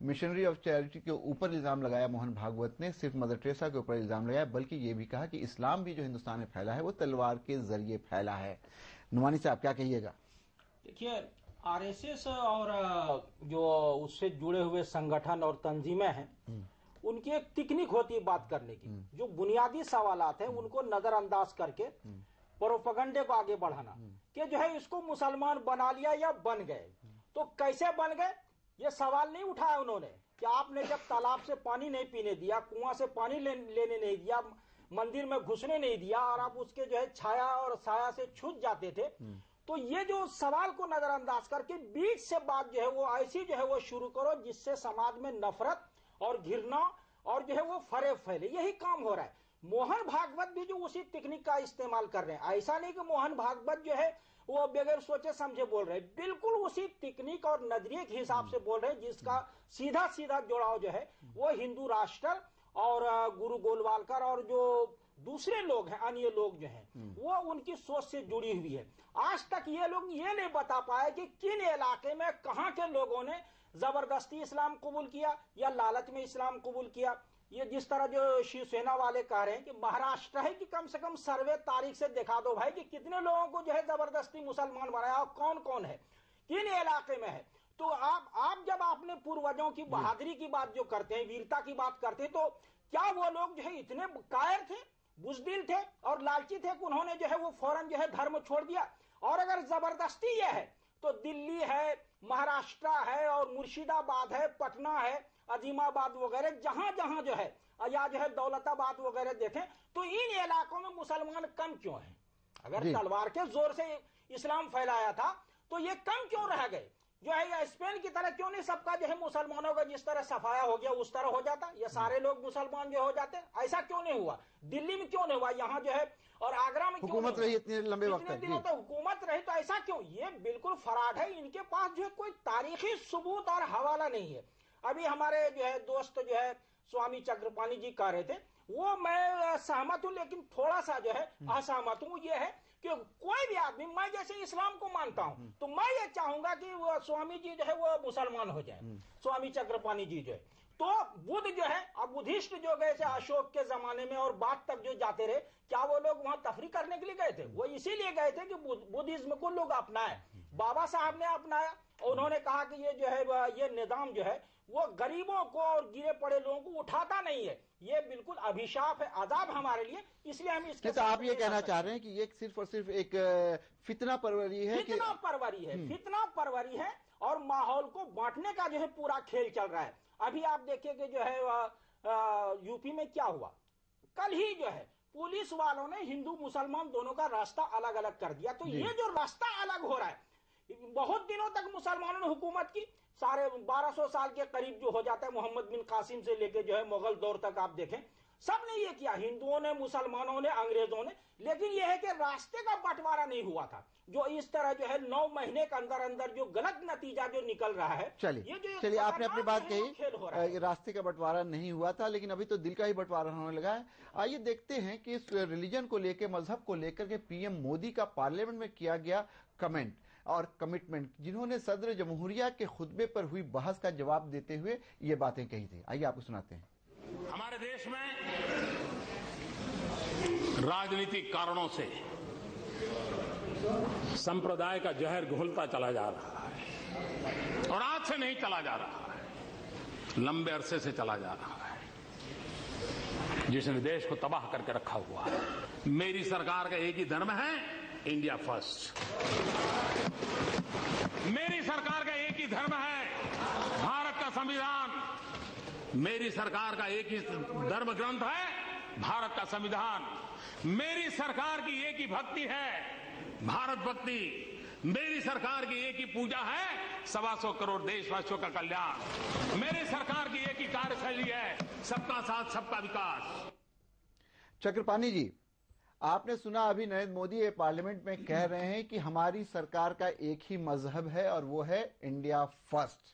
मिशनरी ऑफ चैरिटी के ऊपर इल्जाम लगाया मोहन भागवत ने, सिर्फ मदर टेरेसा के ऊपर इल्जाम लगाया, बल्कि ये भी कहा कि इस्लाम भी जो हिंदुस्तान में फैला है वो तलवार के जरिए फैला है। नुमानी साहब क्या कहिएगा? देखिए, आरएसएस और जो उससे जुड़े हुए संगठन और तंजीमें हैं उनकी एक टेक्निक होती है बात करने की। जो बुनियादी सवालात हैं उनको नजरअंदाज करके प्रोपेगेंडे को आगे बढ़ाना कि जो है इसको मुसलमान बना लिया या बन गए। तो कैसे बन गए ये सवाल नहीं उठाया उन्होंने कि आपने जब तालाब से पानी नहीं पीने दिया, कुआं से पानी लेने नहीं दिया, मंदिर में घुसने नहीं दिया और आप उसके जो है छाया और साया से छूट जाते थे। तो ये जो सवाल को नजरअंदाज करके बीच से बात जो है वो ऐसी जो है वो शुरू करो जिससे समाज में नफरत और घृणा और जो है वो फरेब फैले। यही काम हो रहा है। मोहन भागवत भी जो उसी टेक्निक का इस्तेमाल कर रहे हैं। ऐसा नहीं कि मोहन भागवत जो है वो बगैर सोचे समझे बोल रहे हैं, बिल्कुल उसी टेक्निक और नजरिए के हिसाब से बोल रहे हैं जिसका सीधा सीधा जुड़ाव जो है वो हिंदू राष्ट्र और गुरु गोलवालकर और जो दूसरे लोग हैं, अन्य लोग जो हैं वो उनकी सोच से जुड़ी हुई है। आज तक ये लोग ये नहीं बता पाए कि किन इलाके में कहां के लोगों ने जबरदस्ती इस्लाम कबूल किया या लालच में इस्लाम कबूल किया। ये जिस तरह जो शिवसेना वाले कह रहे हैं कि महाराष्ट्र है कि कम से कम सर्वे तारीख से दिखा दो भाई कि कितने लोगों को जो है जबरदस्ती मुसलमान बनाया और कौन कौन है, किन इलाके में है। तो आप जब आपने पूर्वजों की बहादुरी की बात जो करते हैं, वीरता की बात करते हैं, तो क्या वो लोग जो है इतने कायर थे, बुजदिल थे और लालची थे कि उन्होंने जो है वो फौरन जो है धर्म छोड़ दिया? और अगर जबरदस्ती ये है तो दिल्ली है, महाराष्ट्र है और मुर्शिदाबाद है, पटना है, अजीमाबाद वगैरह जहां जहां जो है या जो है दौलताबाद वगैरह देखें तो इन इलाकों में मुसलमान कम क्यों हैं? अगर तलवार के जोर से इस्लाम फैलाया था तो ये कम क्यों रह गए? जो है या स्पेन की तरह क्यों नहीं सबका जो है मुसलमानों का जिस तरह सफाया हो गया उस तरह हो जाता, ये सारे लोग मुसलमान जो हो जाते, ऐसा क्यों नहीं हुआ? दिल्ली में क्यों नहीं हुआ, यहाँ जो है और आगरा में हुकूमत रही इतने लंबे वक्त तक, दिनों तो हुकूमत रही, तो ऐसा क्यों? ये बिल्कुल फराड है, इनके पास जो है कोई तारीखी सबूत और हवाला नहीं है। अभी हमारे जो है दोस्त जो है स्वामी चक्रपाणी जी कह रहे थे, वो मैं सहमत हूं, लेकिन थोड़ा सा जो है असहमत हूं। ये है कि कोई भी आदमी, मैं जैसे इस्लाम को मानता हूं तो मैं ये चाहूंगा कि वो स्वामी जी जो है वो मुसलमान हो जाए, स्वामी चक्रपाणी जी जो है। तो बुद्ध जो है, अब बुद्धिस्ट जो गए थे अशोक के जमाने में और बाद तक जो जाते रहे, क्या वो लोग वहां तफरी करने के लिए गए थे? वो इसीलिए गए थे कि बुद्धिज्म को लोग अपनाए। बाबा साहब ने अपनाया, उन्होंने कहा कि ये जो है ये निजाम जो है वो गरीबों को और गिरे पड़े लोगों को उठाता नहीं है, ये बिल्कुल अभिशाप है, अजाब हमारे लिए, इसलिए हम इसके तो आप ये कहना चाह रहे हैं कि ये सिर्फ और सिर्फ एक फितना परवरी है, फितना परवरी है, फितना परवरी है और माहौल को बांटने का जो है पूरा खेल चल रहा है। अभी आप देखिए कि जो है यूपी में क्या हुआ, कल ही जो है पुलिस वालों ने हिंदू मुसलमान दोनों का रास्ता अलग अलग कर दिया। तो ये जो रास्ता अलग हो रहा है, बहुत दिनों तक मुसलमानों ने हुकूमत की, सारे 1200 साल के करीब जो हो जाता है मोहम्मद बिन कासिम से लेके जो है मुगल दौर तक आप देखें, सबने ये किया, हिंदुओं ने, मुसलमानों ने, अंग्रेजों ने। लेकिन यह है कि रास्ते का बंटवारा नहीं हुआ था, जो इस तरह जो है 9 महीने के अंदर अंदर जो गलत नतीजा जो निकल रहा है। चलिए आपने अपनी बात कही, रास्ते का बंटवारा नहीं हुआ था, लेकिन अभी तो दिल का ही बंटवारा होने लगा है। आइए देखते हैं कि इस रिलीजन को लेकर, मजहब को लेकर के पीएम मोदी का पार्लियामेंट में किया गया कमेंट और कमिटमेंट, जिन्होंने सदर जमहूरिया के खुतबे पर हुई बहस का जवाब देते हुए ये बातें कही थी। आइए आपको सुनाते हैं। हमारे देश में राजनीतिक कारणों से संप्रदाय का जहर घुलता चला जा रहा है और आज से नहीं चला जा रहा है, लंबे अरसे से चला जा रहा है, जिसने देश को तबाह करके रखा हुआ है। मेरी सरकार का एक ही धर्म है, इंडिया फर्स्ट। मेरी सरकार का एक ही धर्म है, भारत का संविधान। मेरी सरकार का एक ही धर्म ग्रंथ है, भारत का संविधान। मेरी सरकार की एक ही भक्ति है, भारत भक्ति। मेरी सरकार की एक ही पूजा है, 125 करोड़ देशवासियों का कल्याण। मेरी सरकार की एक ही कार्यशैली है, सबका साथ सबका विकास। चक्रपाणी जी, आपने सुना अभी नरेंद्र मोदी ये पार्लियामेंट में कह रहे हैं कि हमारी सरकार का एक ही मजहब है और वो है इंडिया फर्स्ट।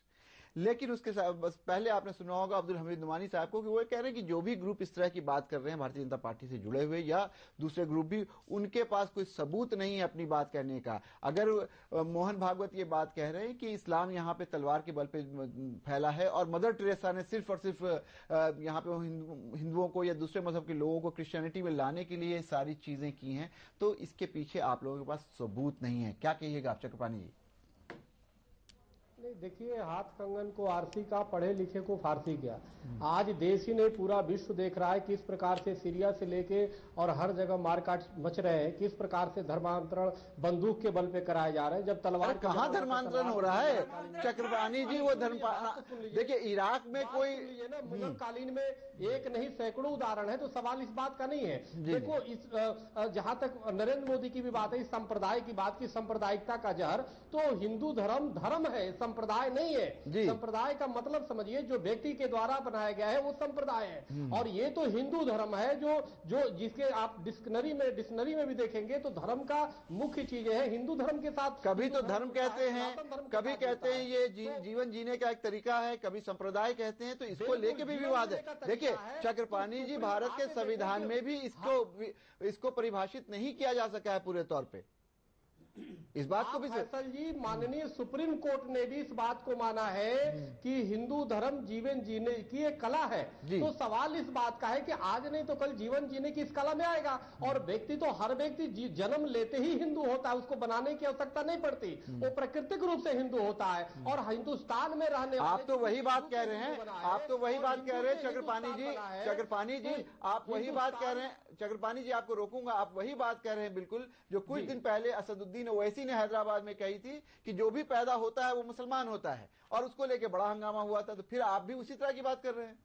लेकिन उसके साथ बस पहले आपने सुना होगा अब्दुल हमीद नुमानी साहब को कि वो कह रहे हैं कि जो भी ग्रुप इस तरह की बात कर रहे हैं भारतीय जनता पार्टी से जुड़े हुए या दूसरे ग्रुप भी, उनके पास कोई सबूत नहीं है अपनी बात कहने का। अगर मोहन भागवत ये बात कह रहे हैं कि इस्लाम यहाँ पे तलवार के बल पे फैला है और मदर टेरेसा ने सिर्फ और सिर्फ यहाँ पे हिंदुओं को या दूसरे मजहब के लोगों को क्रिश्चियनिटी में लाने के लिए सारी चीजें की हैं, तो इसके पीछे आप लोगों के पास सबूत नहीं है। क्या कहिएगा आप चक्रपाणी जी? नहीं, देखिए, हाथ कंगन को आरसी का, पढ़े लिखे को फारसी किया। आज देश ही नहीं पूरा विश्व देख रहा है किस प्रकार से सीरिया से लेके और हर जगह मारकाट मच रहे हैं, किस प्रकार से धर्मांतरण बंदूक के बल पे कराए जा रहे हैं। जब तलवार कहाँ धर्मांतरण हो रहा है चक्रपाणी जी? वो धर्म, देखिए इराक में कोई मुगल कालीन में एक नहीं सैकड़ों उदाहरण है, तो सवाल इस बात का नहीं है। देखो, इस जहां तक नरेंद्र मोदी की भी बात है, इस संप्रदाय की बात की, सांप्रदायिकता का जहर, तो हिंदू धर्म धर्म है, संप्रदाय नहीं है। संप्रदाय का मतलब समझिए जो व्यक्ति के द्वारा बनाया गया है वो संप्रदाय है, और ये तो हिंदू धर्म है जो जिसके आप डिक्शनरी में भी देखेंगे तो धर्म का मुख्य चीजें है हिंदू धर्म के साथ। कभी तो धर्म कहते हैं, कभी कहते हैं ये जीवन जीने का एक तरीका है, कभी संप्रदाय कहते हैं, तो इसको लेके भी विवाद है। देखिए चक्रपाणी जी, भारत के संविधान में भी इसको परिभाषित नहीं किया जा सका है पूरे तौर पे। इस बात को भी फैसल जी, माननीय सुप्रीम कोर्ट ने भी इस बात को माना है कि हिंदू धर्म जीवन जीने की एक कला है। तो सवाल इस बात का है कि आज नहीं तो कल जीवन जीने की इस कला में आएगा, और व्यक्ति तो हर व्यक्ति जन्म लेते ही हिंदू होता है, उसको बनाने की आवश्यकता नहीं पड़ती, वो प्राकृतिक रूप से हिंदू होता है। और हिंदुस्तान में रहने आप तो वही बात कह रहे हैं, आप तो वही बात कह रहे हैं चक्रपाणी जी, चक्रपाणी जी आप वही बात कह रहे हैं। चक्रपाणी जी आपको रोकूंगा, आप वही बात कह रहे हैं बिल्कुल जो कुछ दिन पहले असदुद्दीन ओवैसी ने हैदराबाद में कही थी कि जो भी पैदा होता है वो मुसलमान होता है, और उसको लेके बड़ा हंगामा हुआ था। तो फिर आप भी उसी तरह की बात कर रहे हैं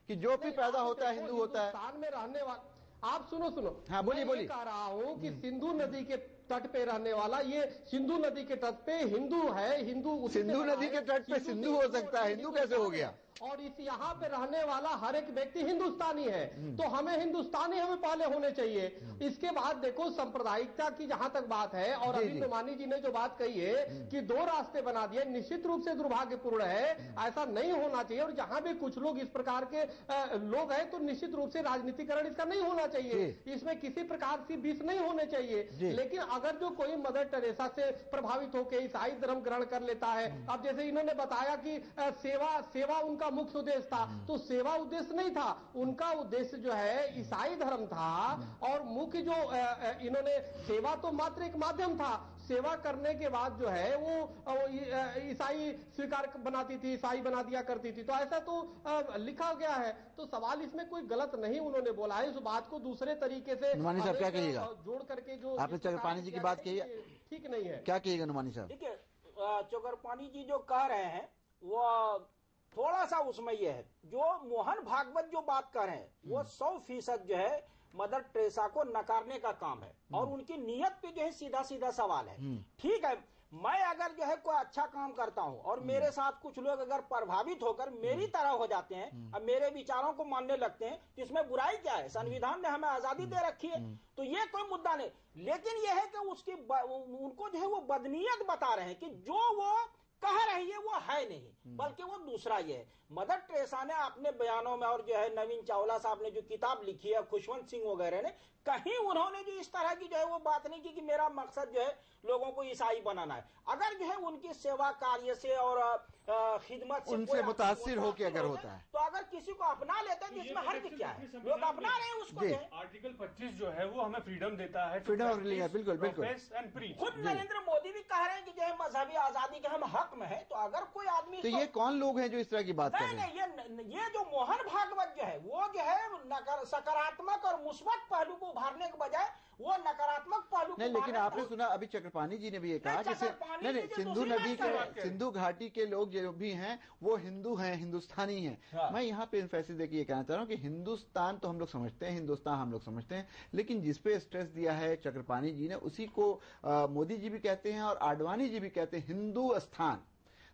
कि जो भी पैदा होता है हिंदू होता है। हिंदुस्तान में रहने वाले, आप सुनो, हाँ बोलिए। कह रहा हूं कि सिंधु नदी के तट पे रहने वाला, ये सिंधु नदी के तट पे हिंदू है, हिंदू सिंधु नदी के तट पे सिंधु हो सकता है, हिंदू कैसे हो गया? और इस यहाँ पे रहने वाला हर एक व्यक्ति हिंदुस्तानी है, तो हमें हिंदुस्तानी हमें पहले होने चाहिए। इसके बाद देखो सांप्रदायिकता की जहां तक बात है, और अभी नुमानी जी ने जो बात कही है कि 2 रास्ते बना दिए, निश्चित रूप से दुर्भाग्यपूर्ण है, ऐसा नहीं होना चाहिए। और जहां भी कुछ लोग इस प्रकार के लोग हैं तो निश्चित रूप से राजनीतिकरण इसका नहीं होना चाहिए, इसमें किसी प्रकार की विष नहीं होने चाहिए। लेकिन अगर जो कोई मदर टेरेसा से प्रभावित होकर ईसाई धर्म ग्रहण कर लेता है, अब जैसे इन्होंने बताया कि सेवा उनका मुख्य उद्देश्य था, तो सेवा उद्देश्य नहीं था, उनका उद्देश्य जो है ईसाई धर्म था। और मुख्य जो इन्होंने सेवा तो मात्र एक माध्यम था, सेवा करने के बाद जो है वो ईसाई स्वीकार बनाती थी, ईसाई बना दिया करती थी, तो ऐसा तो लिखा गया है। तो सवाल इसमें कोई गलत नहीं उन्होंने बोला है, उस बात को दूसरे तरीके से नुमानी साहब क्या कहिएगा? जोड़ करके जो आपने चक्रपाणी जी की बात कही है, ठीक नहीं है, क्या कहिएगा नुमानी साहब? देखिए, चक्रपाणी जी जो कह रहे हैं वो थोड़ा सा उसमें यह है, जो मोहन भागवत जो बात कर रहे हैं वो 100% जो है मदर टेरेसा को नकारने का काम है, और उनकी नीयत पे जो है सीधा सीधा सवाल है। ठीक है, मैं अगर जो है कोई अच्छा काम करता हूं और मेरे साथ कुछ लोग अगर प्रभावित होकर मेरी तरह हो जाते हैं, अब मेरे विचारों को मानने लगते हैं, तो इसमें बुराई क्या है? संविधान ने हमें आजादी दे रखी है, तो ये कोई मुद्दा नहीं। लेकिन यह है कि उसकी उनको जो है वो बदनीयत बता रहे हैं कि जो वो कह रही है वो है नहीं, बल्कि वो दूसरा ये है। मदर टेरेसा ने अपने बयानों में, और जो है नवीन चावला साहब ने जो किताब लिखी है, खुशवंत सिंह वगैरह ने, कहीं उन्होंने जो इस तरह की जो है वो बात नहीं की कि मेरा मकसद जो है लोगों को ईसाई बनाना है। अगर जो है उनकी सेवा कार्य से और खिदमत से उनसे मुतासिर होके अगर होता है, तो अगर किसी को अपना लेते हैं तो इसमें हर्ज क्या है? लोग अपना रहे हैं उसको। आर्टिकल 25 जो है वो हमें फ्रीडम देता है, फ्रीडम ऑफ रिलीजन, बिल्कुल बिल्कुल। खुद नरेंद्र मोदी भी कह रहे हैं कि जो है मजहबी आजादी के हम हक में है, तो अगर कोई आदमी तो ये कौन लोग हैं जो इस तरह की बात कर रहे हैं? ये जो मोहन भागवत जो है वो जो है सकारात्मक और मुस्बत पहलू को उभारने के बजाय वो नकारात्मक पहलू नहीं, लेकिन आपने सुना अभी चक्रपाणी जी ने भी ये कहा कि नहीं, सिंधु नदी के, सिंधु घाटी के लोग जो भी हैं वो हिंदू हैं, हिंदुस्तानी हैं। हाँ। मैं यहाँ पे एम्फेसिस देके ये कहना चाह रहा हूँ कि हिंदुस्तान तो हम लोग समझते हैं, हिंदुस्तान हम लोग समझते हैं, लेकिन जिसपे स्ट्रेस दिया है चक्रपाणी जी ने, उसी को मोदी जी भी कहते हैं और आडवाणी जी भी कहते हैं, हिंदू स्थान।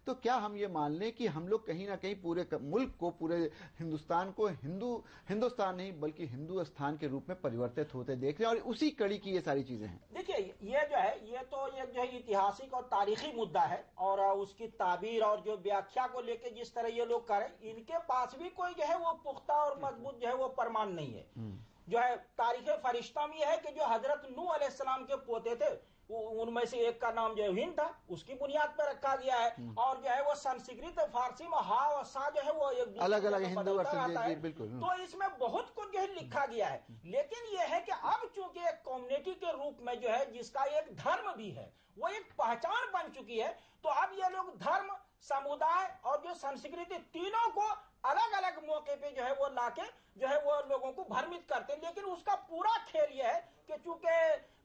तो क्या हम ये मान लें कि हम लोग कहीं ना कहीं पूरे मुल्क को, पूरे हिंदुस्तान को हिंदुस्तान नहीं बल्कि हिंदू स्थान के रूप में परिवर्तित होते देख रहे हैं, और उसी कड़ी की ये सारी चीजें हैं? देखिए, ये जो है ये तो एक जो है ऐतिहासिक और तारीखी मुद्दा है, और उसकी ताबीर और जो व्याख्या को लेके जिस तरह ये लोग करें, इनके पास भी कोई जो है वो पुख्ता और मजबूत जो है वो प्रमाण नहीं है। जो है तारीख फरिश्ता में है कि जो हजरत नूह अलैहिस्सलाम के पोते थे, उनमें से एक का नाम जो है हिंद था, उसकी बुनियाद पर रखा गया है। और जो है वो संस्कृत फारसी में हा और सा जो है वो एक अलग अलग हिंदू और बिल्कुल। तो इसमें बहुत कुछ जो है लिखा गया है, लेकिन ये है कि अब चूंकि एक कम्युनिटी के रूप में जो है जिसका एक धर्म भी है, वो एक पहचान बन चुकी है, तो अब ये लोग धर्म, समुदाय और जो संस्कृति तीनों को अलग अलग मौके पे जो है वो लाके जो है वो लोगों को भ्रमित करते हैं। लेकिन उसका पूरा खेल ये है कि चूंकि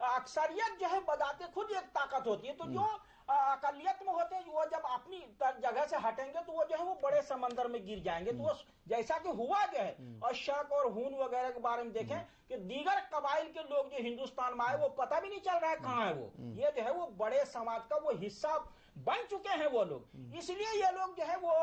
अक्सरियत जो है बजाते खुद एक ताकत होती है, तो जो अकलियत में होते हैं वो जब अपनी जगह से हटेंगे तो वो जो है वो बड़े समंदर में गिर जाएंगे। तो वो जैसा कि हुआ जो है, और शक और हून वगैरह के बारे में देखें कि दीगर कबाइल के लोग जो हिंदुस्तान में आए वो पता भी नहीं चल रहा है कहाँ है वो, ये जो है वो बड़े समाज का वो हिस्सा बन चुके हैं वो लोग। इसलिए ये लोग जो है वो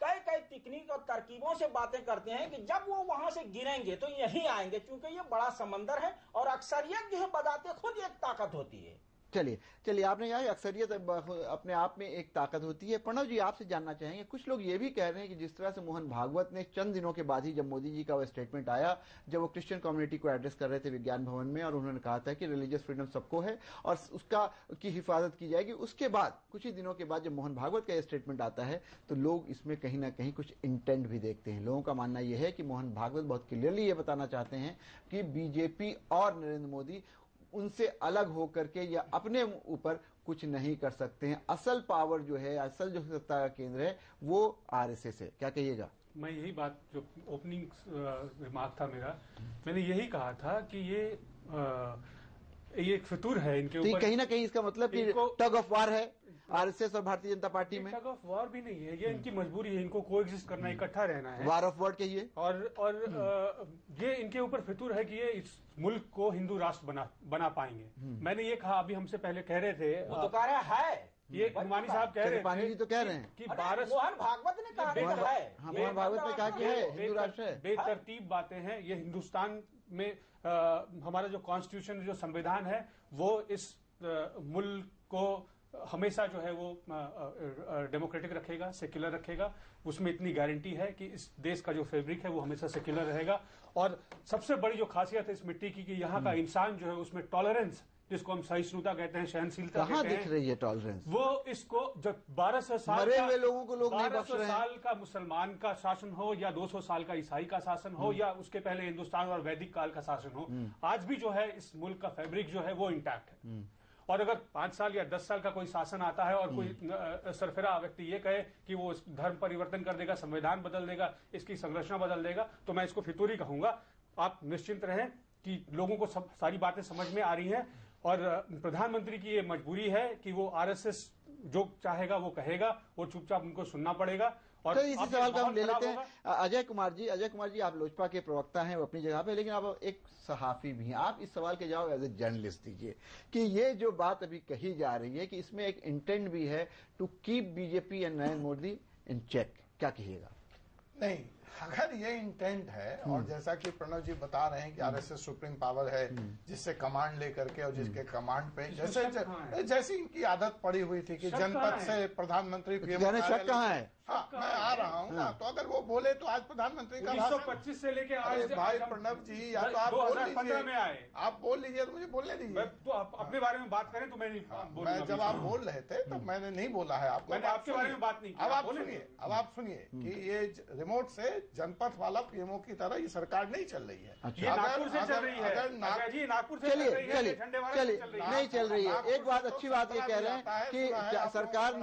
कई कई तकनीक और तरकीबों से बातें करते हैं कि जब वो वहां से गिरेंगे तो यहीं आएंगे, क्योंकि ये बड़ा समंदर है और अक्सरियत जो है बताते खुद एक ताकत होती है। चलिए आपने कहा अक्सरियत अपने आप में एक ताकत होती है। प्रणव जी, आपसे जानना चाहेंगे, कुछ लोग ये भी कह रहे हैं कि जिस तरह से मोहन भागवत ने चंद दिनों के बाद ही, जब मोदी जी का वो स्टेटमेंट आया, जब वो क्रिश्चियन कम्युनिटी को एड्रेस कर रहे थे विज्ञान भवन में, और उन्होंने कहा था कि रिलीजियस फ्रीडम सबको है और उसका की हिफाजत की जाएगी, उसके बाद कुछ ही दिनों के बाद जब मोहन भागवत का यह स्टेटमेंट आता है तो लोग इसमें कहीं ना कहीं कुछ इंटेंट भी देखते हैं। लोगों का मानना यह है कि मोहन भागवत बहुत क्लियरली ये बताना चाहते हैं कि बीजेपी और नरेंद्र मोदी उनसे अलग होकर के या अपने ऊपर कुछ नहीं कर सकते हैं। असल पावर जो है, असल जो सत्ता का केंद्र है वो आरएसएस है। क्या कहिएगा? मैं यही बात, जो ओपनिंग रिमार्क था मेरा, मैंने यही कहा था कि ये ये एक फितूर है इनके तो ऊपर। कहीं ना कहीं इसका मतलब कि टग ऑफ वार है आरएसएस और भारतीय जनता पार्टी में। टग ऑफ वार भी नहीं है, ये इनकी मजबूरी है, इनको कोएग्जिस्ट करना, इकट्ठा रहना है। वार ऑफ वर्ड कहिए। और ये इनके ऊपर फितूर है कि ये इस मुल्क को हिंदू राष्ट्र बना पाएंगे। मैंने ये कहा, अभी हमसे पहले कह रहे थे, वो तो कह रहा है, ये गुमानी साहब कह रहे पानी जी तो कह रहे हैं कि भारत, मोहन भागवत ने कहा है, मोहन भागवत ने कहा कि है हिंदू राष्ट्र है। बेतरतीब बातें हैं ये। हिंदुस्तान में हमारा जो कॉन्स्टिट्यूशन, जो संविधान है, वो इस मुल्क को हमेशा जो है वो डेमोक्रेटिक रखेगा, सेक्युलर रखेगा। उसमें इतनी गारंटी है कि इस देश का जो फैब्रिक है वो हमेशा सेक्युलर रहेगा। और सबसे बड़ी जो खासियत है इस मिट्टी की कि यहाँ का इंसान जो है उसमें टॉलरेंस, जिसको हम सहिष्णुता कहते हैं, सहनशीलता कहाँ दिख रही है टॉलरेंस? वो इसको जब 1200 साल मरे हुए लोगों को लोग नहीं बख्श रहे हैं। 1200 साल का मुसलमान का शासन हो या 200 साल का ईसाई का शासन हो या उसके पहले हिंदुस्तान और वैदिक काल का शासन हो, आज भी जो है इस मुल्क का फैब्रिक जो है वो इंटैक्ट है। और अगर 5 साल या 10 साल का कोई शासन आता है और कोई सरफिरा व्यक्ति ये कहे कि वो धर्म परिवर्तन कर देगा, संविधान बदल देगा, इसकी संरचना बदल देगा, तो मैं इसको फितूरी कहूंगा। आप निश्चिंत रहें कि लोगों को सारी बातें समझ में आ रही हैं और प्रधानमंत्री की ये मजबूरी है कि वो आरएसएस जो चाहेगा वो कहेगा, वो चुपचाप उनको सुनना पड़ेगा। और तो इसी सवाल का हम ले लेते हैं अजय कुमार जी, आप लोजपा के प्रवक्ता हैं, वो अपनी जगह पे, लेकिन आप एक सहाफी भी हैं। आप इस सवाल के जवाब एज ए जर्नलिस्ट दीजिए कि ये जो बात अभी कही जा रही है कि इसमें एक इंटेंट भी है to keep BJP and Narendra Modi in check, क्या कहिएगा? नहीं, अगर ये इंटेंट है और जैसा कि प्रणव जी बता रहे हैं कि आरएसएस सुप्रीम पावर है जिससे कमांड लेकर के और जिसके कमांड पे जैसी इनकी आदत पड़ी हुई थी कि जनपद से प्रधानमंत्री शक कहाँ है? हाँ, मैं आ रहा हूँ ना, तो अगर वो बोले तो आज प्रधानमंत्री का 1925 से लेके आज भाई प्रणव जी, या तो आप 2015 में आए, आप बोल लीजिए तो मुझे बोलने दीजिए। तो अपने बारे में बात करें तो मैं जब आप बोल रहे थे तो मैंने नहीं बोला है आपको, मैंने आपके बारे में बात नहीं की। अब आप सुनिए कि ये रिमोट से जनपद वाला पीएमओ की तरह ये सरकार नहीं चल रही है। ये नागपुर से चल रही है। अगर नागपुर से चलिए नहीं चल रही है। एक बात अच्छी बात ये कह रहे हैं कि सरकार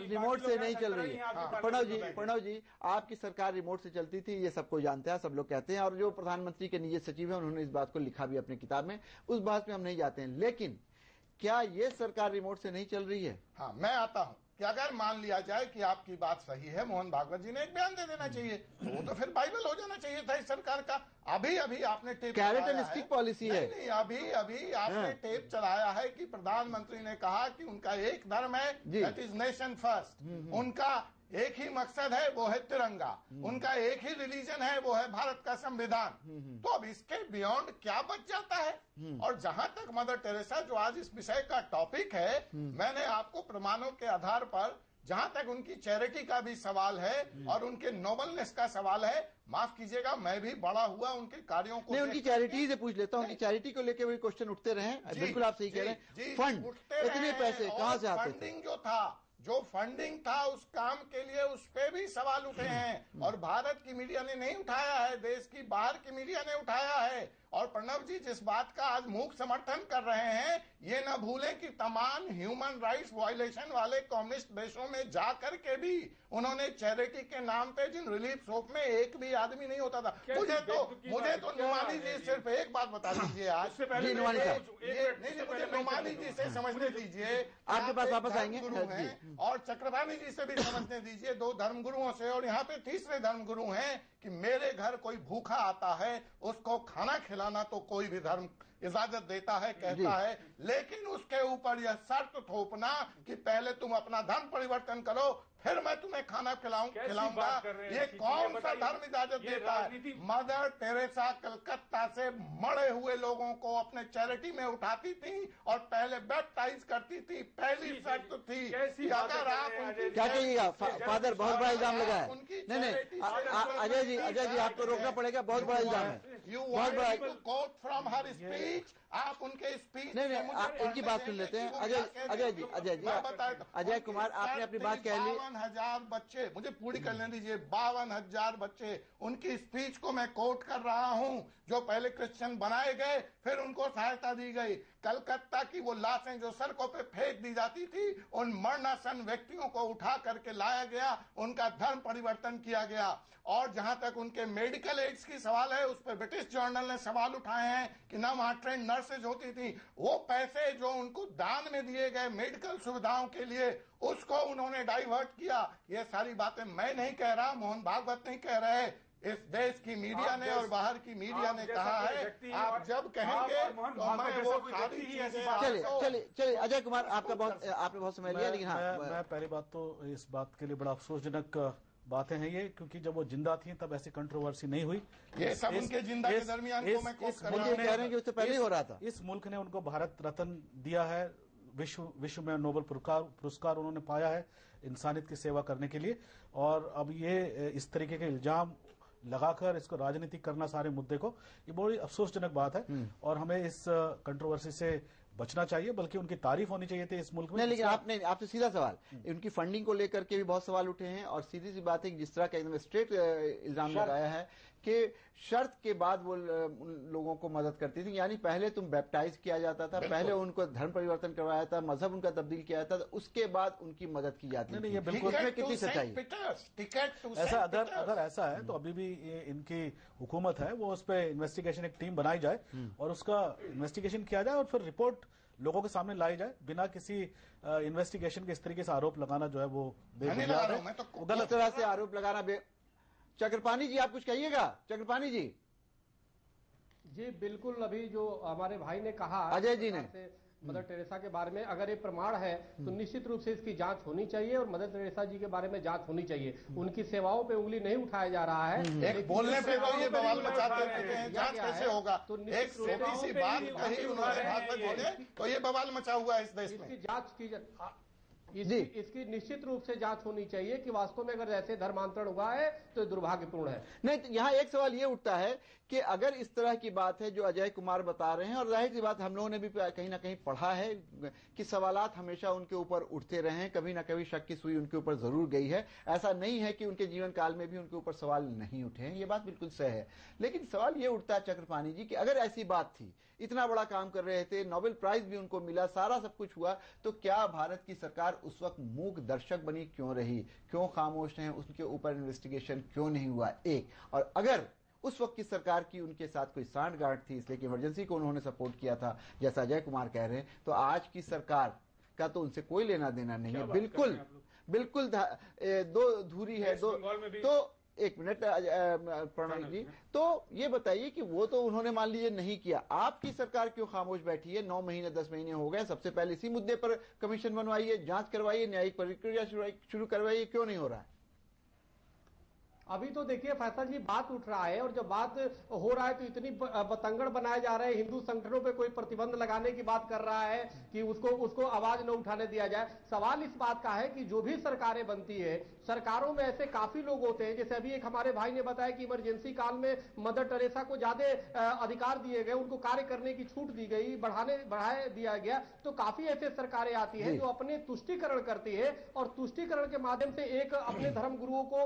रिमोट से नहीं चल रही है। प्रणव जी, आपकी सरकार रिमोट से चलती थी, ये सबको जानते हैं, सब लोग कहते हैं, और जो प्रधानमंत्री के निजी सचिव हैं उन्होंने इस बात को लिखा भी अपनी किताब में, उस बात में हम नहीं जाते हैं। लेकिन क्या ये सरकार रिमोट से नहीं चल रही है? हाँ, मैं आता हूँ कि अगर मान लिया जाए कि आपकी बात सही है, मोहन भागवत जी ने एक बयान दे देना चाहिए, तो वो तो फिर बाइबल हो जाना चाहिए था इस सरकार का। अभी आपने tape carrot and stick policy है। नहीं, अभी आपने टेप चलाया है कि प्रधानमंत्री ने कहा कि उनका एक धर्म है, दैट इज नेशन फर्स्ट। उनका एक ही मकसद है, वो है तिरंगा। उनका एक ही रिलीजन है, वो है भारत का संविधान। तो अब इसके बियॉन्ड क्या बच जाता है? और जहां तक मदर टेरेसा, जो आज इस विषय का टॉपिक है, मैंने आपको प्रमाणों के आधार पर, जहां तक उनकी चैरिटी का भी सवाल है और उनके नोबलनेस का सवाल है, माफ कीजिएगा, मैं भी बड़ा हुआ उनके कार्यों को। नहीं, उनकी चैरिटी से पूछ लेता हूँ कि चैरिटी को लेकर भी क्वेश्चन उठते रहे। बिल्कुल आप सही कह रहे हैं। फंड, इतने पैसे कहाँ से आते थे? फंडिंग जो फंडिंग था उस काम के लिए, उस पे भी सवाल उठे हैं और भारत की मीडिया ने नहीं उठाया है, देश की बाहर की मीडिया ने उठाया है। और प्रणव जी जिस बात का आज मूक समर्थन कर रहे हैं, ये न भूलें कि तमाम ह्यूमन राइट्स वायलेशन वाले कम्युनिस्ट देशों में जा करके भी उन्होंने चैरिटी के नाम पे जिन रिलीफ शॉप में एक भी आदमी नहीं होता था। मुझे तो नुमानी जी सिर्फ एक बात बता दीजिए आज, मुझे नुमानी जी से समझने दीजिए, आपके पास वापस आएंगे, और चक्रपाणी जी से भी समझने दीजिए, 2 धर्मगुरुओं से, और यहाँ पे तीसरे धर्मगुरु हैं कि मेरे घर कोई भूखा आता है, उसको खाना खिलाना तो कोई भी धर्म इजाजत देता है, कहता है, लेकिन उसके ऊपर यह शर्त थोपना कि पहले तुम अपना धर्म परिवर्तन करो, फिर मैं तुम्हें खाना खिलाऊंगा, ये कौन सा धर्म इजाजत देता है? मदर टेरेसा कलकत्ता से मरे हुए लोगों को अपने चैरिटी में उठाती थी और पहले बैप्टाइज करती थी। पहली शर्त थी कि अगर आप क्या कहिएगा फादर, बहुत बड़ा इल्जाम लगा है। नहीं, अजय जी आपको रोकना पड़ेगा, बहुत बड़ा इल्जाम है। बहुत बड़ा कोट फ्रॉम हर स्पीच, आप उनके स्पीच नहीं, इनकी बात सुन लेते हैं। अजय कुमार, आपने अपनी बात कह ली। 52,000 बच्चे, मुझे पूरी करने दीजिए, 52,000 बच्चे, उनकी स्पीच को मैं कोट कर रहा हूं, जो पहले क्रिश्चियन बनाए गए, फिर उनको सहायता दी गई। कलकत्ता की वो लाशें जो सड़कों पे फेंक दी जाती थी, उन मरणासन व्यक्तियों को उठा करके लाया गया, उनका धर्म परिवर्तन किया गया। और जहां तक उनके मेडिकल एड्स की सवाल है, उस पर ब्रिटिश जर्नल ने सवाल उठाए हैं कि ना वहां ट्रेन नर्स बसेज होती थी, वो पैसे जो उनको दान में दिए गए मेडिकल सुविधाओं के लिए, उसको उन्होंने डाइवर्ट किया। ये सारी बातें मैं नहीं कह रहा, मोहन भागवत नहीं कह रहे, इस देश की मीडिया ने और बाहर की मीडिया ने कहा है। आप जब कहेंगे तो मैं वो सारी चीजें। चलिए अजय कुमार, आपने बहुत समय लिया, लेकिन मैं पहली बात तो इस बात के लिए बड़ा अफसोसजनक बातें हैं ये, क्योंकि जब वो जिंदा थी तब ऐसी कंट्रोवर्सी नहीं हुई। ये सब उनके जिंदा के दरमियान को मैं कोट कर रहा हूं। कह रहे हैं कि उससे पहले ही हो रहा था। इस मुल्क ने उनको भारत रत्न दिया है, विश्व में नोबेल पुरस्कार उन्होंने पाया है इंसानियत की सेवा करने के लिए, और अब ये इस तरीके के इल्जाम लगाकर इसको राजनीतिक करना सारे मुद्दे को, ये बड़ी अफसोसजनक बात है। और हमें इस कंट्रोवर्सी से बचना चाहिए, बल्कि उनकी तारीफ होनी चाहिए थी इस मुल्क में। नहीं, लेकिन आपसे सीधा सवाल, उनकी फंडिंग को लेकर के भी बहुत सवाल उठे हैं, और सीधी सी बात है कि जिस तरह का एकदम स्ट्रेट इल्जाम लगाया है कि शर्त के बाद वो उन लोगों को मदद करती थी, यानी पहले तुम बैप्टाइज किया जाता था, पहले उनको धर्म परिवर्तन करवाया था, मजहब उनका तब्दील किया जाता था, उसके बाद उनकी मदद की जाती थी। ये बिल्कुल कितनी सच्चाई ऐसा अगर ऐसा है तो अभी भी इनकी हुकूमत है, वो उस पर इन्वेस्टिगेशन एक टीम बनाई जाए और उसका इन्वेस्टिगेशन किया जाए और फिर रिपोर्ट लोगों के सामने लाई जाए, बिना किसी इन्वेस्टिगेशन के इस तरीके से आरोप लगाना जो है वो बेबुनियाद है, गलत तरह से आरोप लगाना। चक्रपाणी जी, आप कुछ कहिएगा? चक्रपाणी जी। जी बिल्कुल, अभी जो हमारे भाई ने कहा अजय जी ने मदर टेरेसा के बारे में, अगर ये प्रमाण है तो निश्चित रूप से इसकी जांच होनी चाहिए और मदर टेरेसा जी के बारे में जांच होनी चाहिए। उनकी सेवाओं पे उंगली नहीं उठाया जा रहा है। एक बोलने पे वो ये बवाल मचाते रहते हैं, जांच कैसे होगा? तो एक छोटी सी बात कही उन्होंने भागवत जी ने, तो ये बवाल मचा हुआ है इस देश में। इसकी जांच की इसकी निश्चित रूप से जांच होनी चाहिए कि वास्तव में अगर ऐसे धर्मांतरण हुआ है तो दुर्भाग्यपूर्ण है। नहीं, तो यहाँ एक सवाल ये उठता है कि अगर इस तरह की बात है जो अजय कुमार बता रहे हैं, और जाहिर सी बात हम लोगों ने भी कहीं ना कहीं पढ़ा है कि सवालात हमेशा उनके ऊपर उठते रहे हैं, कभी ना कभी शक की सुई उनके ऊपर जरूर गई है। ऐसा नहीं है कि उनके जीवन काल में भी उनके ऊपर सवाल नहीं उठे हैं, ये बात बिल्कुल सही है। लेकिन सवाल ये उठता है चक्रपाणी जी कि अगर ऐसी बात थी, इतना बड़ा काम कर रहे थे, नोबेल प्राइज भी उनको मिला, सारा सब कुछ हुआ, तो क्या भारत की सरकार उस वक्त मूक दर्शक बनी क्यों रही? क्यों खामोश हैं? उसके ऊपर इन्वेस्टिगेशन क्यों नहीं हुआ? एक, और अगर उस वक्त की सरकार की उनके साथ कोई सांठगांठ थी, इसलिए कि इमरजेंसी को उन्होंने सपोर्ट किया था, जैसा अजय कुमार कह रहे हैं, तो आज की सरकार का तो उनसे कोई लेना देना नहीं है। बिल्कुल दो धुरी है। तो एक मिनट प्रणव जी, तो ये बताइए कि वो तो उन्होंने मान लीजिए नहीं किया, आपकी सरकार क्यों खामोश बैठी है? 9 महीने 10 महीने हो गए, सबसे पहले इसी मुद्दे पर कमीशन बनवाइए, जांच करवाइए, न्यायिक प्रक्रिया शुरू करवाइए, क्यों नहीं हो रहा है? अभी तो देखिए फैसल जी, बात उठ रहा है और जब बात हो रहा है तो इतनी बतंगड़ बनाए जा रहे हैं, हिंदू संगठनों पे कोई प्रतिबंध लगाने की बात कर रहा है कि उसको आवाज न उठाने दिया जाए। सवाल इस बात का है कि जो भी सरकारें बनती है, सरकारों में ऐसे काफी लोग होते हैं, जैसे अभी एक हमारे भाई ने बताया कि इमरजेंसी काल में मदर टेरेसा को ज्यादा अधिकार दिए गए, उनको कार्य करने की छूट दी गई, बढ़ाए दिया गया। तो काफी ऐसे सरकारें आती है जो अपने तुष्टिकरण करती है और तुष्टिकरण के माध्यम से एक अपने धर्म गुरुओं को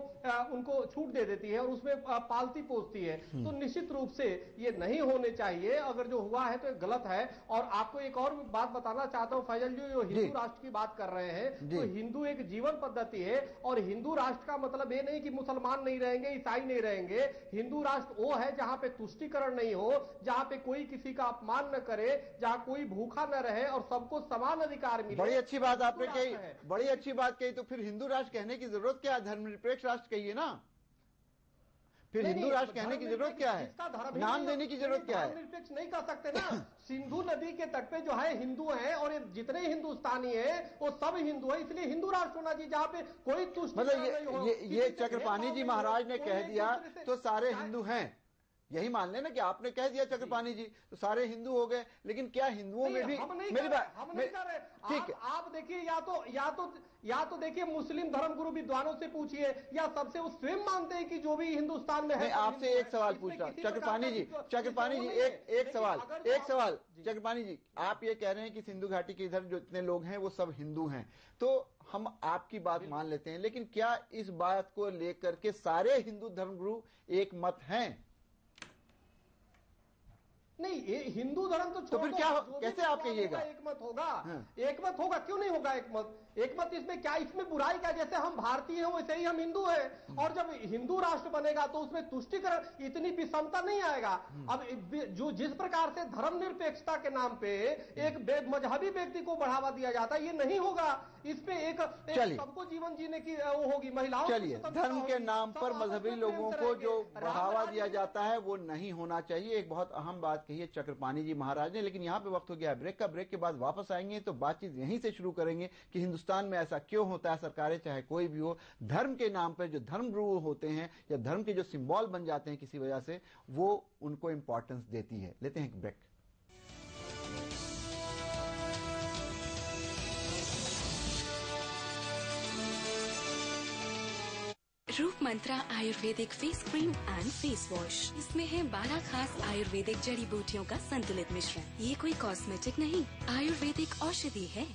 उनको छूट दे देती है और उसमें पालती पोसती है। तो निश्चित रूप से ये नहीं होने चाहिए, अगर जो हुआ है तो गलत है। और आपको एक और बात बताना चाहता हूं फैजल जी, जो हिंदू राष्ट्र की बात कर रहे हैं, तो हिंदू एक जीवन पद्धति है और हिंदू राष्ट्र का मतलब ये नहीं कि मुसलमान नहीं रहेंगे, ईसाई नहीं रहेंगे। हिंदू राष्ट्र वो है जहां पे तुष्टिकरण नहीं हो, जहां पे कोई किसी का अपमान न करे, जहां कोई भूखा न रहे और सबको समान अधिकार मिले। बड़ी अच्छी बात आपने कही, बड़ी अच्छी बात कही। तो फिर हिंदू राष्ट्र कहने की जरूरत क्या है? धर्मनिरपेक्ष राष्ट्र कहिए ना। फिर हिंदू राष्ट्र कहने की जरूरत क्या है? नाम देने की जरूरत क्या है? धर्मनिरपेक्ष नहीं कर सकते ना। सिंधु नदी के तट पे जो है हिंदू हैं और जितने हिंदुस्तानी हैं वो सब हिंदू हैं, इसलिए हिंदू राष्ट्र होना चाहिए जहाँ पे कोई तुष्ट मतलब ये चक्रपाणी जी महाराज ने कह दिया तो सारे हिंदू हैं, यही मान लेना कि आपने कह दिया चक्रपाणी जी तो सारे हिंदू हो गए। लेकिन क्या हिंदुओं में भी मेरी बात ठीक है, आप देखिए या तो देखिए मुस्लिम धर्मगुरु विद्वानों से पूछिए या सबसे वो स्वयं मानते हैं कि जो भी हिंदुस्तान में है। आपसे एक सवाल पूछ रहा हूं चक्रपाणी जी, एक सवाल चक्रपाणी जी, आप ये कह रहे हैं कि सिंधु घाटी के इधर जो इतने लोग हैं वो सब हिंदू हैं, तो हम आपकी बात मान लेते हैं, लेकिन क्या इस बात को लेकर के सारे हिंदू धर्मगुरु एक मत हैं? नहीं, ये हिंदू धर्म तो फिर क्या कैसे आप कहिएगा? एक मत होगा, एक मत होगा, क्यों नहीं होगा एक मत? एक मत इसमें क्या, इसमें बुराई क्या? जैसे हम भारतीय हैं वैसे ही हम हिंदू हैं, और जब हिंदू राष्ट्र बनेगा तो उसमें तुष्टिकरण, इतनी विषमता नहीं आएगा। अब जो जिस प्रकार से धर्मनिरपेक्षता के नाम पे एक मजहबी व्यक्ति को बढ़ावा दिया जाता है, ये नहीं होगा। इस पे एक सबको जीवन जीने की वो होगी, महिलाओं। चलिए, धर्म के नाम पर मजहबी लोगों को जो बढ़ावा दिया जाता है वो नहीं होना चाहिए। एक बहुत अहम बात कही है चक्रपाणी जी महाराज ने। लेकिन यहाँ पे वक्त हो गया है ब्रेक का। ब्रेक के बाद वापस आएंगे तो बातचीत यहीं से शुरू करेंगे कि हिंदुस्तान में ऐसा क्यों होता है, सरकारें चाहे कोई भी हो, धर्म के नाम पर जो धर्मगुरु होते हैं या धर्म के जो सिंबल बन जाते हैं किसी वजह से, वो उनको इंपॉर्टेंस देती है। लेते हैं एक break. Roop Mantra ayurvedic face cream and face wash. इसमें है 12 खास आयुर्वेदिक जड़ी बूटियों का संतुलित मिश्रण। ये कोई कॉस्मेटिक नहीं, आयुर्वेदिक औषधि है।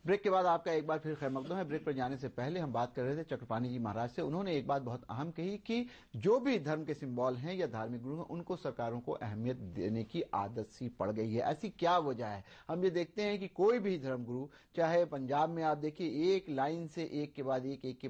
ब्रेक के बाद आपका एक बार फिर खैर मकदम है। ब्रेक पर जाने से पहले हम बात कर रहे थे चक्रपाणी जी महाराज से। उन्होंने एक बात बहुत अहम कही कि जो भी धर्म के सिंबल हैं या धार्मिक गुरु हैं, उनको सरकारों को अहमियत देने की आदत सी पड़ गई है। ऐसी क्या वजह है? हम ये देखते हैं कि कोई भी धर्मगुरु, चाहे पंजाब में आप देखिए, एक लाइन से एक के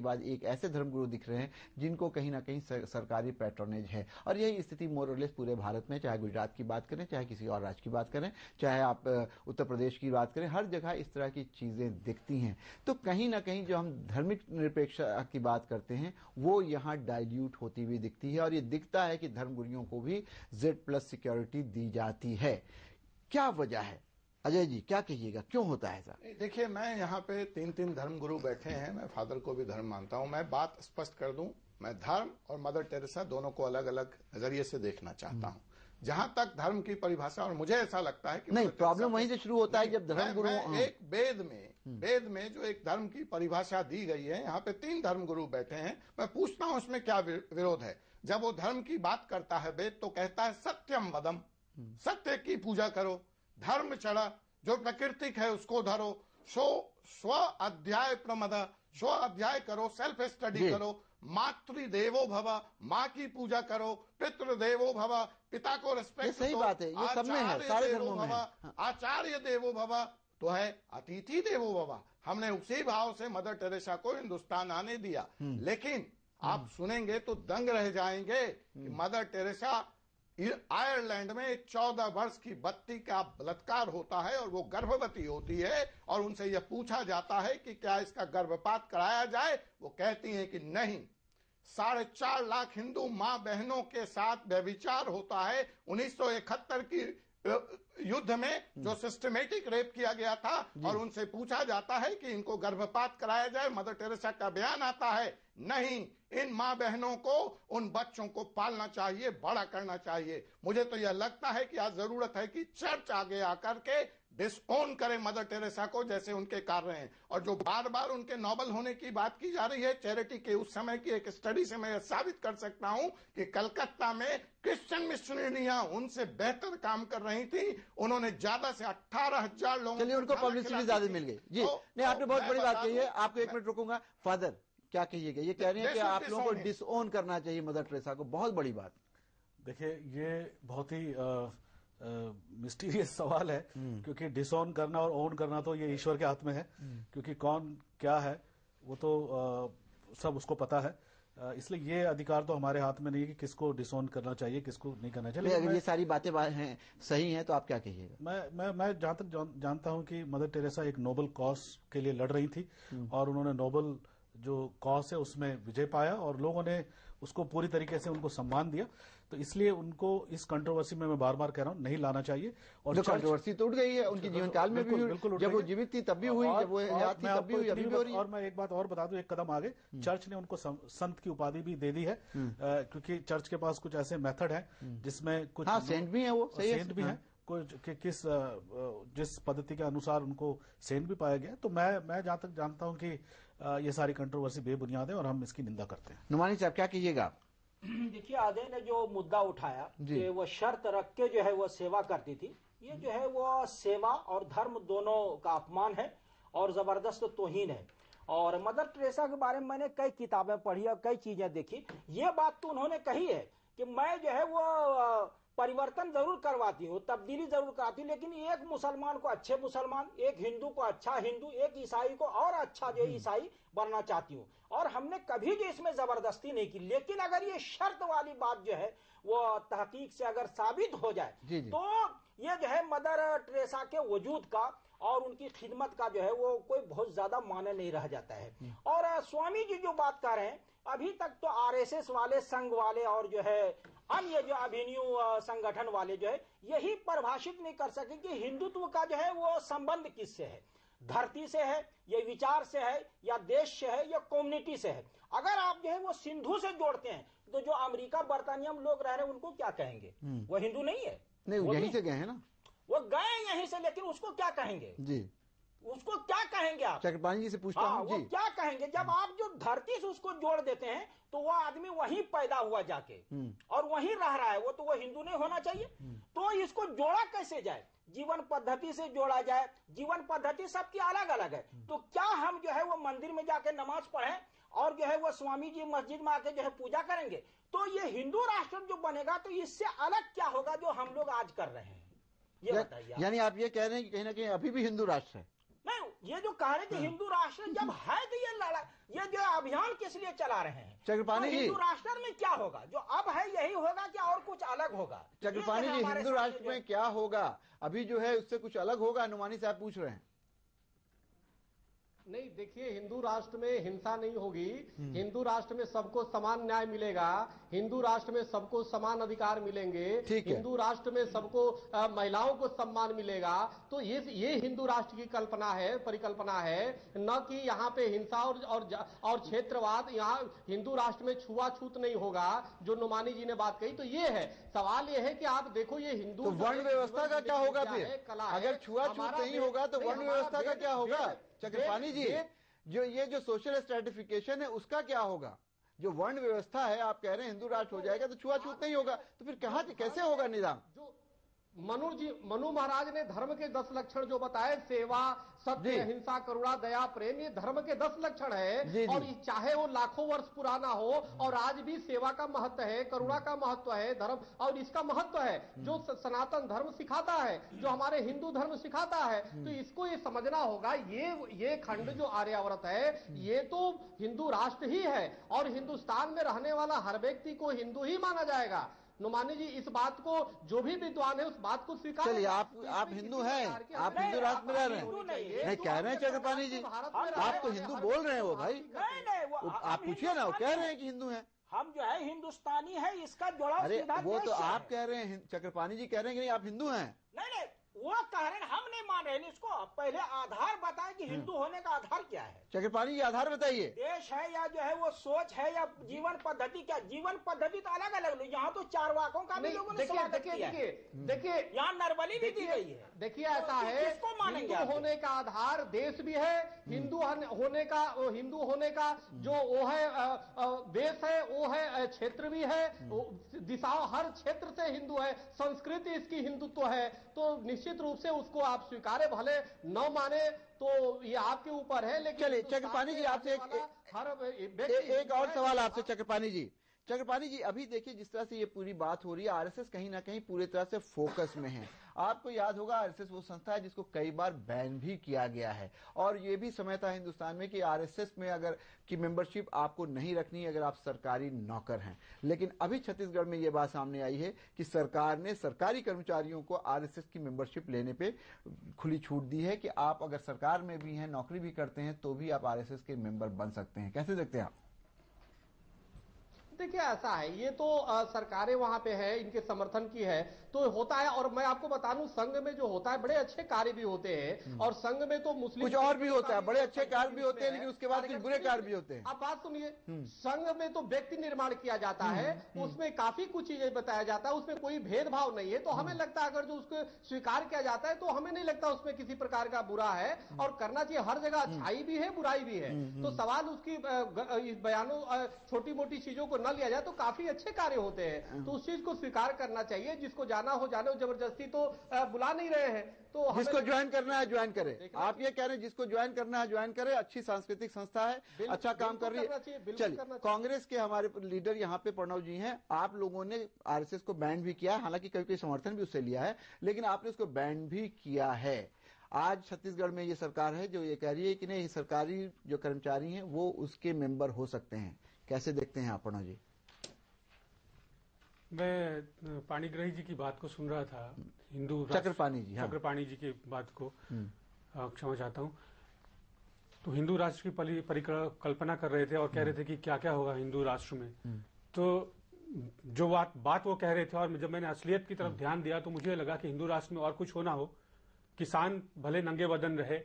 बाद एक ऐसे धर्मगुरु दिख रहे हैं जिनको कहीं ना कहीं सरकारी पैट्रोनेज है। और यही स्थिति मोरलेस पूरे भारत में, चाहे गुजरात की बात करें, चाहे किसी और राज्य की बात करें, चाहे आप उत्तर प्रदेश की बात करें, हर जगह इस तरह की चीजें दिखती हैं। तो कहीं ना कहीं जो हम धार्मिक निरपेक्षता की बात करते हैं वो यहां डाइल्यूट होती हुई दिखती है। और ये दिखता है कि धर्मगुरुओं को भी Z+ सिक्योरिटी दी जाती है। क्या वजह है? अजय जी क्या कहिएगा, क्यों होता है ऐसा? देखिए, मैं यहाँ पे 3 धर्मगुरु बैठे हैं। मैं फादर को भी धर्म मानता हूँ। मैं बात स्पष्ट कर दूं, मैं धर्म और मदर टेरेसा दोनों को अलग अलग नजरिए से देखना चाहता हूँ। जहां तक धर्म की परिभाषा, और मुझे ऐसा लगता है कि नहीं, प्रॉब्लम वहीं से शुरू होता है जब धर्मगुरु एक वेद में जो एक धर्म की परिभाषा दी गई है, यहाँ पे 3 धर्मगुरु बैठे हैं। मैं पूछता हूँ उसमें क्या विरोध है? जब वो धर्म की बात करता है वेद, तो कहता है सत्यम वदम, सत्य की पूजा करो, धर्म चढ़ा, जो प्राकृतिक है उसको धरो, स्व अध्याय प्रमद, स्व अध्याय करो, सेल्फ स्टडी करो, मातृदेवो भव, माँ की पूजा करो, पितृदेवो भव, पिता को रिस्पेक्ट सही बात है, ये सब में है, सारे धर्मों में है। आचार्य देवो भव तो है अतिथि देवो भव। हमने उसी भाव से मदर टेरेसा को हिंदुस्तान आने दिया। लेकिन आप सुनेंगे तो दंग रह जाएंगे कि मदर टेरेसा आयरलैंड में 14 वर्ष की बच्ची का बलात्कार होता है और वो गर्भवती होती है, और उनसे यह पूछा जाता है कि क्या इसका गर्भपात कराया जाए। वो कहती हैं कि नहीं। 4.5 लाख हिंदू मां बहनों के साथ व्यभिचार होता है। 1971 की युद्ध में जो सिस्टमेटिक रेप किया गया था, और उनसे पूछा जाता है कि इनको गर्भपात कराया जाए। मदर टेरेसा का बयान आता है, नहीं, इन मां बहनों को, उन बच्चों को पालना चाहिए, बड़ा करना चाहिए। मुझे तो यह लगता है कि आज जरूरत है कि चर्च आगे आकर के डिसओन करे मदर टेरेसा को, जैसे उनके कार्य हैं। और जो बार बार उनके नोबल होने की बात की जा रही है, चैरिटी के उस समय की एक स्टडी से मैं साबित कर सकता हूं कि कलकत्ता में क्रिश्चियन मिशनरियां उनसे बेहतर काम कर रही थी। उन्होंने ज्यादा से 18,000 लोगों, चलिए उनको पब्लिसिटी ज्यादा मिल गई जी। नहीं, आपने बहुत बड़ी बात कही है। आपको 1 मिनट रुकूंगा। फादर क्या कहिएगा? ये कह रहे हैं कि आप लोगों को डिसओन करना चाहिए मदर टेरेसा को। बहुत बड़ी बात। देखिए, ये बहुत ही मिस्टीरियस सवाल है, क्योंकि डिसओन करना और ओन करना तो ये ईश्वर के हाथ में है। क्योंकि कौन क्या है वो तो सब उसको पता है। इसलिए ये अधिकार तो हमारे हाथ में नहीं है कि किसको डिसओन करना चाहिए, किसको नहीं करना चाहिए। अगर ये सारी बातें हैं, सही हैं, तो आप क्या कहिएगा? मैं जहां तक जानता हूं कि मदर टेरेसा एक नोबल कॉज के लिए लड़ रही थी, और उन्होंने नोबल जो कॉज है उसमें विजय पाया, और लोगों ने उसको पूरी तरीके से उनको सम्मान दिया। तो इसलिए उनको इस कंट्रोवर्सी में मैं बार बार कह रहा हूं, नहीं लाना चाहिए। और कंट्रोवर्सी तो उठ गई है उनकी जीवन काल में भी, जब वो जीवित थी तब भी हुई, जब वो याद थी तब भी हुई, अभी भी हो रही है। और मैं एक बात और बता दूं, एक कदम आगे, चर्च ने उनको संत की उपाधि भी दे दी है, क्योंकि चर्च के पास कुछ ऐसे मेथड है जिसमें कुछ सेंट भी है, वो सेंट भी है, कुछ जिस पद्धति के अनुसार उनको सेंट भी पाया गया। तो मैं जहां तक जानता हूं कि ये सारी कंट्रोवर्सी बेबुनियाद है और हम इसकी निंदा करते हैं। नुमानी साहब क्या कीजिएगा? देखिए, आदे ने जो मुद्दा उठाया कि वो शर्त रख के जो है वो सेवा करती थी, ये जो है वो सेवा और धर्म दोनों का अपमान है। और जबरदस्त तौहीन है। और मदर टेरेसा के बारे में मैंने कई किताबें पढ़ी और कई चीजें देखी। ये बात तो उन्होंने कही है कि मैं जो है वो परिवर्तन जरूर करवाती हूँ, तब्दीली जरूर कराती हूँ, लेकिन एक मुसलमान को अच्छे मुसलमान, एक हिंदू को अच्छा हिंदू, एक ईसाई को और अच्छा जो ईसाई बनना चाहती हूँ। और हमने कभी जो इसमें जबरदस्ती नहीं की। लेकिन अगर ये शर्त वाली बात जो है वो तहकीक से अगर साबित हो जाए तो ये जो है मदर टेरेसा के वजूद का और उनकी खिदमत का जो है वो कोई बहुत ज्यादा माने नहीं रह जाता है। और स्वामी जी जो बात कर रहे हैं, अभी तक तो आरएसएस वाले, संघ वाले और जो है अन्य जो अभिनव संगठन वाले जो है यही परिभाषित नहीं कर सके कि हिंदुत्व का जो है वो संबंध किससे है, धरती से है या विचार से है या देश से है या कम्युनिटी से है। अगर आप जो है वो सिंधु से जोड़ते हैं तो जो अमेरिका बर्तानिया में लोग रह रहे हैं उनको क्या कहेंगे? वो हिंदू नहीं है, नहीं यहीं से गए हैं ना, वो गए यहीं से, लेकिन उसको क्या कहेंगे जी? उसको क्या कहेंगे आप? चक्रपाणी जी से पूछता हूं वो क्या कहेंगे? जब आप जो धरती से उसको जोड़ देते हैं तो वह आदमी वहीं पैदा हुआ जाके और वहीं रह रहा है, वो तो वो हिंदू नहीं होना चाहिए। तो इसको जोड़ा कैसे जाए? जीवन पद्धति से जोड़ा जाए। जीवन पद्धति सबकी अलग अलग है। तो क्या हम जो है वो मंदिर में जाके नमाज पढ़ें और जो है वो स्वामी जी मस्जिद में आके जो है पूजा करेंगे? तो ये हिंदू राष्ट्र जो बनेगा तो इससे अलग क्या होगा जो हम लोग आज कर रहे हैं? ये बताइए। यानी आप ये कह रहे हैं कि कहीं ना कहीं अभी भी हिंदू राष्ट्र है? नहीं, ये जो कह रहे थे हिंदू राष्ट्र जब है तो ये जो अभियान किस लिए चला रहे हैं? चक्रपाणी जी, हिंदू राष्ट्र में क्या होगा? जो अब है यही होगा क्या और कुछ अलग होगा? चक्रपाणी जी, हिंदू राष्ट्र में क्या होगा अभी जो है उससे कुछ अलग होगा? नुमानी साहब पूछ रहे हैं। नहीं, देखिए, हिंदू राष्ट्र में हिंसा नहीं होगी। हिंदू राष्ट्र में सबको समान न्याय मिलेगा। हिंदू राष्ट्र में सबको समान अधिकार मिलेंगे। हिंदू राष्ट्र में सबको महिलाओं को सम्मान मिलेगा। तो ये हिंदू राष्ट्र की कल्पना है, परिकल्पना है, न कि यहाँ पे हिंसा और क्षेत्रवाद। यहाँ हिंदू राष्ट्र में छुआछूत नहीं होगा, जो नुमानी जी ने बात कही। तो ये है सवाल, ये है कि आप देखो ये हिंदू तो वर्ण व्यवस्था का क्या होगा फिर? अगर छुआछूत नहीं होगा तो वर्ण व्यवस्था का क्या होगा? चक्रपाणी जी, जो सोशल स्ट्रेटिफिकेशन है उसका क्या होगा? जो वर्ण व्यवस्था है, आप कह रहे हैं हिंदू राष्ट्र हो जाएगा तो छुआछूत नहीं होगा, तो फिर कहां कैसे होगा निजाम? मनु महाराज ने धर्म के 10 लक्षण जो बताए, सेवा, सत्य, अहिंसा, करुणा, दया, प्रेम, ये धर्म के 10 लक्षण है। और चाहे वो लाखों वर्ष पुराना हो और आज भी सेवा का महत्व है, करुणा का महत्व है, धर्म और इसका महत्व है जो सनातन धर्म सिखाता है, जो हमारे हिंदू धर्म सिखाता है। तो इसको ये समझना होगा, ये खंड जो आर्यावर्त है ये तो हिंदू राष्ट्र ही है और हिंदुस्तान में रहने वाला हर व्यक्ति को हिंदू ही माना जाएगा। नुमानी जी, इस बात को जो भी विद्वान है उस बात को स्वीकार। चलिए, आप हिंदू हैं, आप हिंदू राष्ट्र में रह रहे हैं, नहीं कह रहे हैं चक्रपाणी जी, आप तो हिंदू बोल रहे हो भाई। आप पूछिए ना, वो कह रहे हैं कि हिंदू हैं। हम जो है हिंदुस्तानी है, इसका जोड़ा। अरे वो तो आप कह रहे हैं, चक्रपाणी जी कह रहे हैं कि नहीं आप हिंदू हैं। नहीं, वो कह रहे हैं, हम नहीं मान रहे हैं इसको। पहले आधार बताएं कि हिंदू होने का आधार क्या है? चक्रपाणी जी, आधार बताइए। देश है या जो है वो सोच है या जीवन पद्धति? क्या जीवन पद्धति तो अलग अलग। यहाँ तो चारवाकों का भी लोगों ने स्वागत किया है। देखिए, यहाँ नरबली भी दी गई है। देखिए, ऐसा है, हिंदू होने का आधार देश भी है। हिंदू होने का जो वो है देश है, वो है क्षेत्र भी है। दिशाओं हर क्षेत्र से हिंदू है। संस्कृति इसकी हिंदुत्व है। तो निश्चित रूप से उसको आप स्वीकारे, भले न माने तो ये आपके ऊपर है। लेकिन चलिए चक्रपाणी जी, आपसे एक और सवाल आपसे चक्रपाणी जी। चक्रपाणी जी, अभी देखिए जिस तरह से ये पूरी बात हो रही है, आरएसएस कहीं ना कहीं पूरी तरह से फोकस में है। आपको याद होगा आरएसएस वो संस्था है जिसको कई बार बैन भी किया गया है और ये भी समय था हिंदुस्तान में कि आरएसएस में अगर की मेंबरशिप आपको नहीं रखनी अगर आप सरकारी नौकर हैं। लेकिन अभी छत्तीसगढ़ में ये बात सामने आई है कि सरकार ने सरकारी कर्मचारियों को आरएसएस की मेंबरशिप लेने पे खुली छूट दी है कि आप अगर सरकार में भी हैं, नौकरी भी करते हैं, तो भी आप आरएसएस के मेंबर बन सकते हैं। कैसे देखते हैं आप? देखिए, ऐसा है, ये तो सरकारें वहां पे है, इनके समर्थन की है तो होता है। और मैं आपको बता दूं, संघ में जो होता है बड़े अच्छे कार्य भी होते हैं और संघ में तो मुस्लिम कुछ और भी होता है, बड़े अच्छे कार्य भी होते हैं, लेकिन उसके बाद कुछ बुरे कार्य भी होते हैं। आप बात सुनिए, संघ में तो व्यक्ति निर्माण किया जाता है, उसमें काफी कुछ चीजें बताया जाता है, उसमें कोई भेदभाव नहीं है। तो हमें लगता है अगर जो उसको स्वीकार किया जाता है तो हमें नहीं लगता उसमें किसी प्रकार का बुरा है और करना चाहिए। हर जगह अच्छाई भी है, बुराई भी है। तो सवाल उसकी बयानों, छोटी मोटी चीजों को न लिया जाए तो काफी अच्छे कार्य होते हैं, तो उस चीज को स्वीकार करना चाहिए। जिसको जाना हो जाने, जबरदस्ती तो बुला नहीं रहे हैं, तो जिसको ज्वाइन करना है ज्वाइन करे। आप ये कह रहे हैं जिसको ज्वाइन करना है ज्वाइन करे, अच्छी सांस्कृतिक संस्था है, अच्छा काम कर रही है। चलिए, कांग्रेस के हमारे लीडर यहाँ पे प्रणव जी हैं, आप लोगों ने आरएसएस को बैन भी किया, हालांकि कभी कोई समर्थन भी उससे लिया है, लेकिन आपने उसको बैन भी किया है। आज छत्तीसगढ़ में ये सरकार है जो ये कह रही है कि नहीं, सरकारी जो कर्मचारी हैं वो उसके मेंबर हो सकते हैं। कैसे देखते हैं आप प्रणव जी? मैं पाणिग्राही जी की बात को सुन रहा था, हिंदू चक्रपाणी जी, हाँ। चक्रपाणी जी की बात को क्षमा चाहता हूँ। तो हिंदू राष्ट्र की परिकल्पना कर रहे थे और कह रहे थे कि क्या क्या होगा हिंदू राष्ट्र में। तो जो बात वो कह रहे थे, और जब मैंने असलियत की तरफ ध्यान दिया तो मुझे लगा कि हिंदू राष्ट्र में और कुछ होना हो, किसान भले नंगे बदन रहे,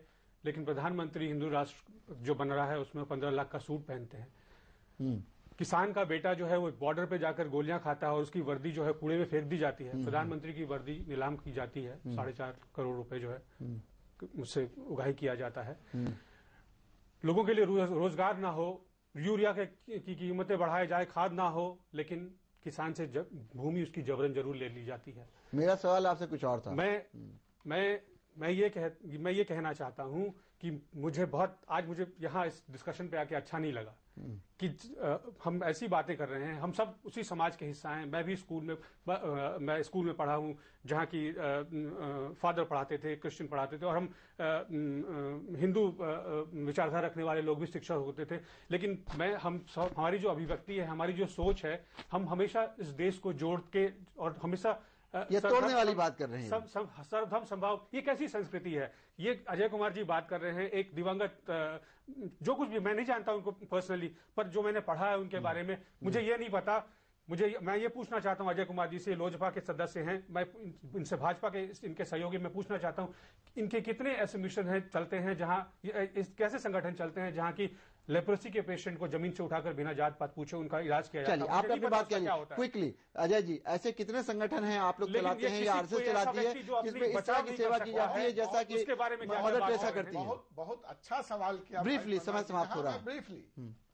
लेकिन प्रधानमंत्री हिंदू राष्ट्र जो बन रहा है उसमें 15 लाख का सूट पहनते हैं। किसान का बेटा जो है वो बॉर्डर पे जाकर गोलियां खाता है और उसकी वर्दी जो है कूड़े में फेंक दी जाती है। प्रधानमंत्री की वर्दी नीलाम की जाती है, 4.5 करोड़ रुपए जो है उससे उगाही किया जाता है। लोगों के लिए रोजगार ना हो, यूरिया की कीमतें बढ़ाए जाए, खाद ना हो, लेकिन किसान से भूमि उसकी जबरन जरूर ले ली जाती है। मेरा सवाल आपसे कुछ और था। मैं ये कहना चाहता हूं कि मुझे यहाँ इस डिस्कशन पे आके अच्छा नहीं लगा कि हम ऐसी बातें कर रहे हैं। हम सब उसी समाज के हिस्सा हैं। मैं भी मैं स्कूल में पढ़ा हूं जहां की फादर पढ़ाते थे, क्रिश्चियन पढ़ाते थे, और हम हिंदू विचारधारा रखने वाले लोग भी शिक्षक होते थे। लेकिन हमारी जो अभिव्यक्ति है, हमारी जो सोच है, हम हमेशा इस देश को जोड़ के और हमेशा ये तोड़ने वाली बात कर रहे हैं। सर्वधर्म संभाव, ये कैसी संस्कृति है? ये अजय कुमार जी बात कर रहे हैं, एक दिवंगत, जो कुछ भी, मैं नहीं जानता उनको पर्सनली, पर जो मैंने पढ़ा है उनके बारे में, मुझे ये नहीं पता। मैं ये पूछना चाहता हूं अजय कुमार जी से, लोजपा के सदस्य हैं, मैं इनसे भाजपा के इनके सहयोगी मैं पूछना चाहता हूं, इनके कितने ऐसे मिशन चलते हैं जहां कैसे संगठन चलते हैं जहां की लेप्रोसी के पेशेंट को जमीन से उठाकर बिना जात पात पूछे उनका इलाज किया जाता है? चलिए, आपने अपनी बात कही क्विकली। अजय जी, ऐसे कितने संगठन हैं आप लोग चलाते हैं या आरएसएस चलाती है जिसमें इस तरह की सेवा की जाती है जैसा कि मदर टेरेसा करती है? बहुत अच्छा सवाल किया। ब्रीफली, समय समाप्त हो रहा है। ब्रीफली,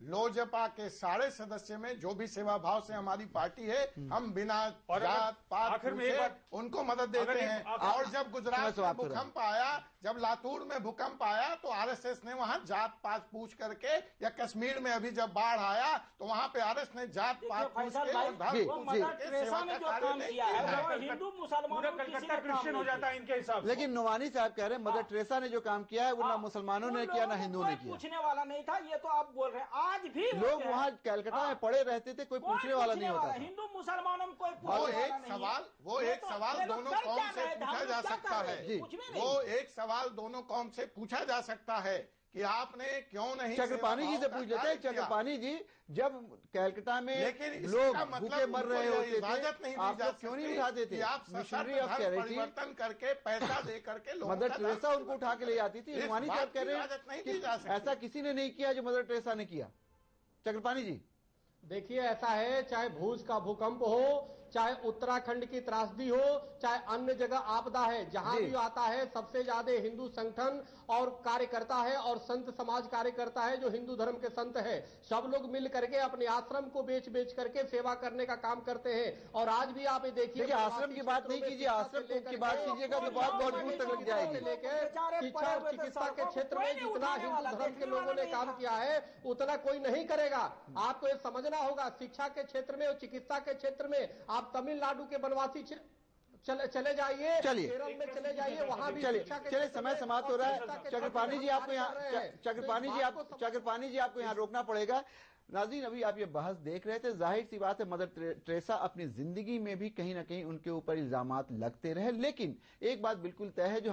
लोजपा के सारे सदस्य में जो भी सेवा भाव से हमारी पार्टी है, हम बिना जात पात उनको मदद देते हैं। और जब गुजरात में भूकंप आया, जब लातूर में भूकंप आया, तो आरएसएस ने वहां जात पात पूछ करके, या कश्मीर में अभी जब बाढ़ आया तो वहां पे आरएस ने जात पात पूछ के हिंदू मुसलमान क्रिश्चियन हो जाता है इनके हिसाब से। लेकिन नुमानी साहब कह रहे हैं मदर टेरेसा ने जो काम किया है वो ना मुसलमानों ने किया ना हिंदुओं ने किया। पूछने वाला नहीं था, ये तो आप बोल रहे हैं। आज भी लोग वहाँ कलकत्ता में पड़े रहते थे, कोई पूछने वाला नहीं होता। हिंदू मुसलमानों में कोई वो एक सवाल दोनों कौम से पूछा जा सकता है। वो एक सवाल दोनों कौम से पूछा जा सकता है कि आपने क्यों नहीं। चक्रपाणी जी से पूछ लेते हैं। चक्रपाणी जी, जब कलकत्ता में लोग भूखे मर रहे होते थे, आप लोग क्यों नहीं उठाते थे? मिशनरी ऑफ परिवर्तन करके पैसा दे करके मदर टेरेसा उनको उठा के ले जाती थी। नुमानी साहब कह रहे हैं ऐसा किसी ने नहीं किया जो मदर टेरेसा ने किया। चक्रपाणी जी, देखिए, ऐसा है, चाहे भूज का भूकंप हो, चाहे उत्तराखंड की त्रासदी हो, चाहे अन्य जगह आपदा है, जहां भी आता है सबसे ज्यादा हिंदू संगठन और कार्यकर्ता है और संत समाज कार्यकर्ता है जो हिंदू धर्म के संत है। सब लोग मिल करके अपने आश्रम को बेच करके सेवा करने का काम करते हैं। और आज भी आप देखिए, आश्रम की बात नहीं कीजिए, आश्रम की बात कीजिएगा तो बहुत दूर तक लग जाएगी। शिक्षा और चिकित्सा के क्षेत्र में जितना हिंदू धर्म के लोगों ने काम किया है उतना कोई नहीं करेगा। आपको ये समझना होगा, शिक्षा के क्षेत्र में और चिकित्सा के क्षेत्र में आप तमिलनाडु के बनवासी चले जाइए, केरल में चले जाइए, वहां भी चलिए समय समाप्त हो रहा है। चक्रपाणी जी आपको यहाँ रोकना पड़ेगा। नाज़रीन, अभी आप ये बहस देख रहे थे, जाहिर सी बात है मदर टेरेसा अपनी जिंदगी में भी कहीं ना कहीं उनके ऊपर इल्जामात लगते रहे, लेकिन एक बात बिल्कुल तय है जो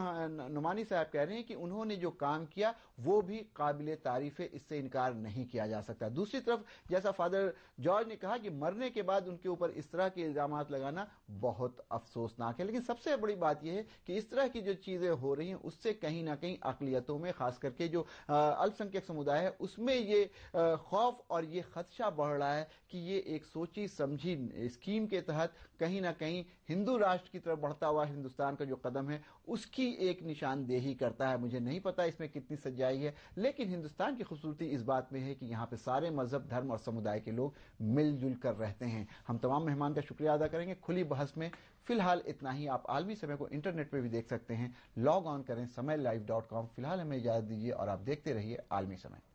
नुमानी साहब कह रहे हैं कि उन्होंने जो काम किया वो भी काबिले तारीफ है, इससे इनकार नहीं किया जा सकता। दूसरी तरफ जैसा फादर जॉर्ज ने कहा कि मरने के बाद उनके ऊपर इस तरह के इल्जामात लगाना बहुत अफसोसनाक है, लेकिन सबसे बड़ी बात यह है कि इस तरह की जो चीजें हो रही हैं उससे कहीं ना कहीं अकलियतों में, खास करके जो अल्पसंख्यक समुदाय है उसमें ये खौफ और और ये खदशा बढ़ रहा है कि ये एक सोची समझी स्कीम के तहत कहीं ना कहीं हिंदू राष्ट्र की तरफ बढ़ता हुआ हिंदुस्तान का जो कदम है उसकी एक निशानदेही करता है। मुझे नहीं पता इसमें कितनी सच्चाई है, लेकिन हिंदुस्तान की खूबसूरती इस बात में है कि यहाँ पे सारे मजहब, धर्म और समुदाय के लोग मिलजुल कर रहते हैं। हम तमाम मेहमान का शुक्रिया अदा करेंगे खुली बहस में। फिलहाल इतना ही। आप आलमी समय को इंटरनेट पे भी देख सकते हैं, लॉग ऑन करें समय live.com। फिलहाल हमें इजाजत दीजिए और आप देखते रहिए आलमी समय।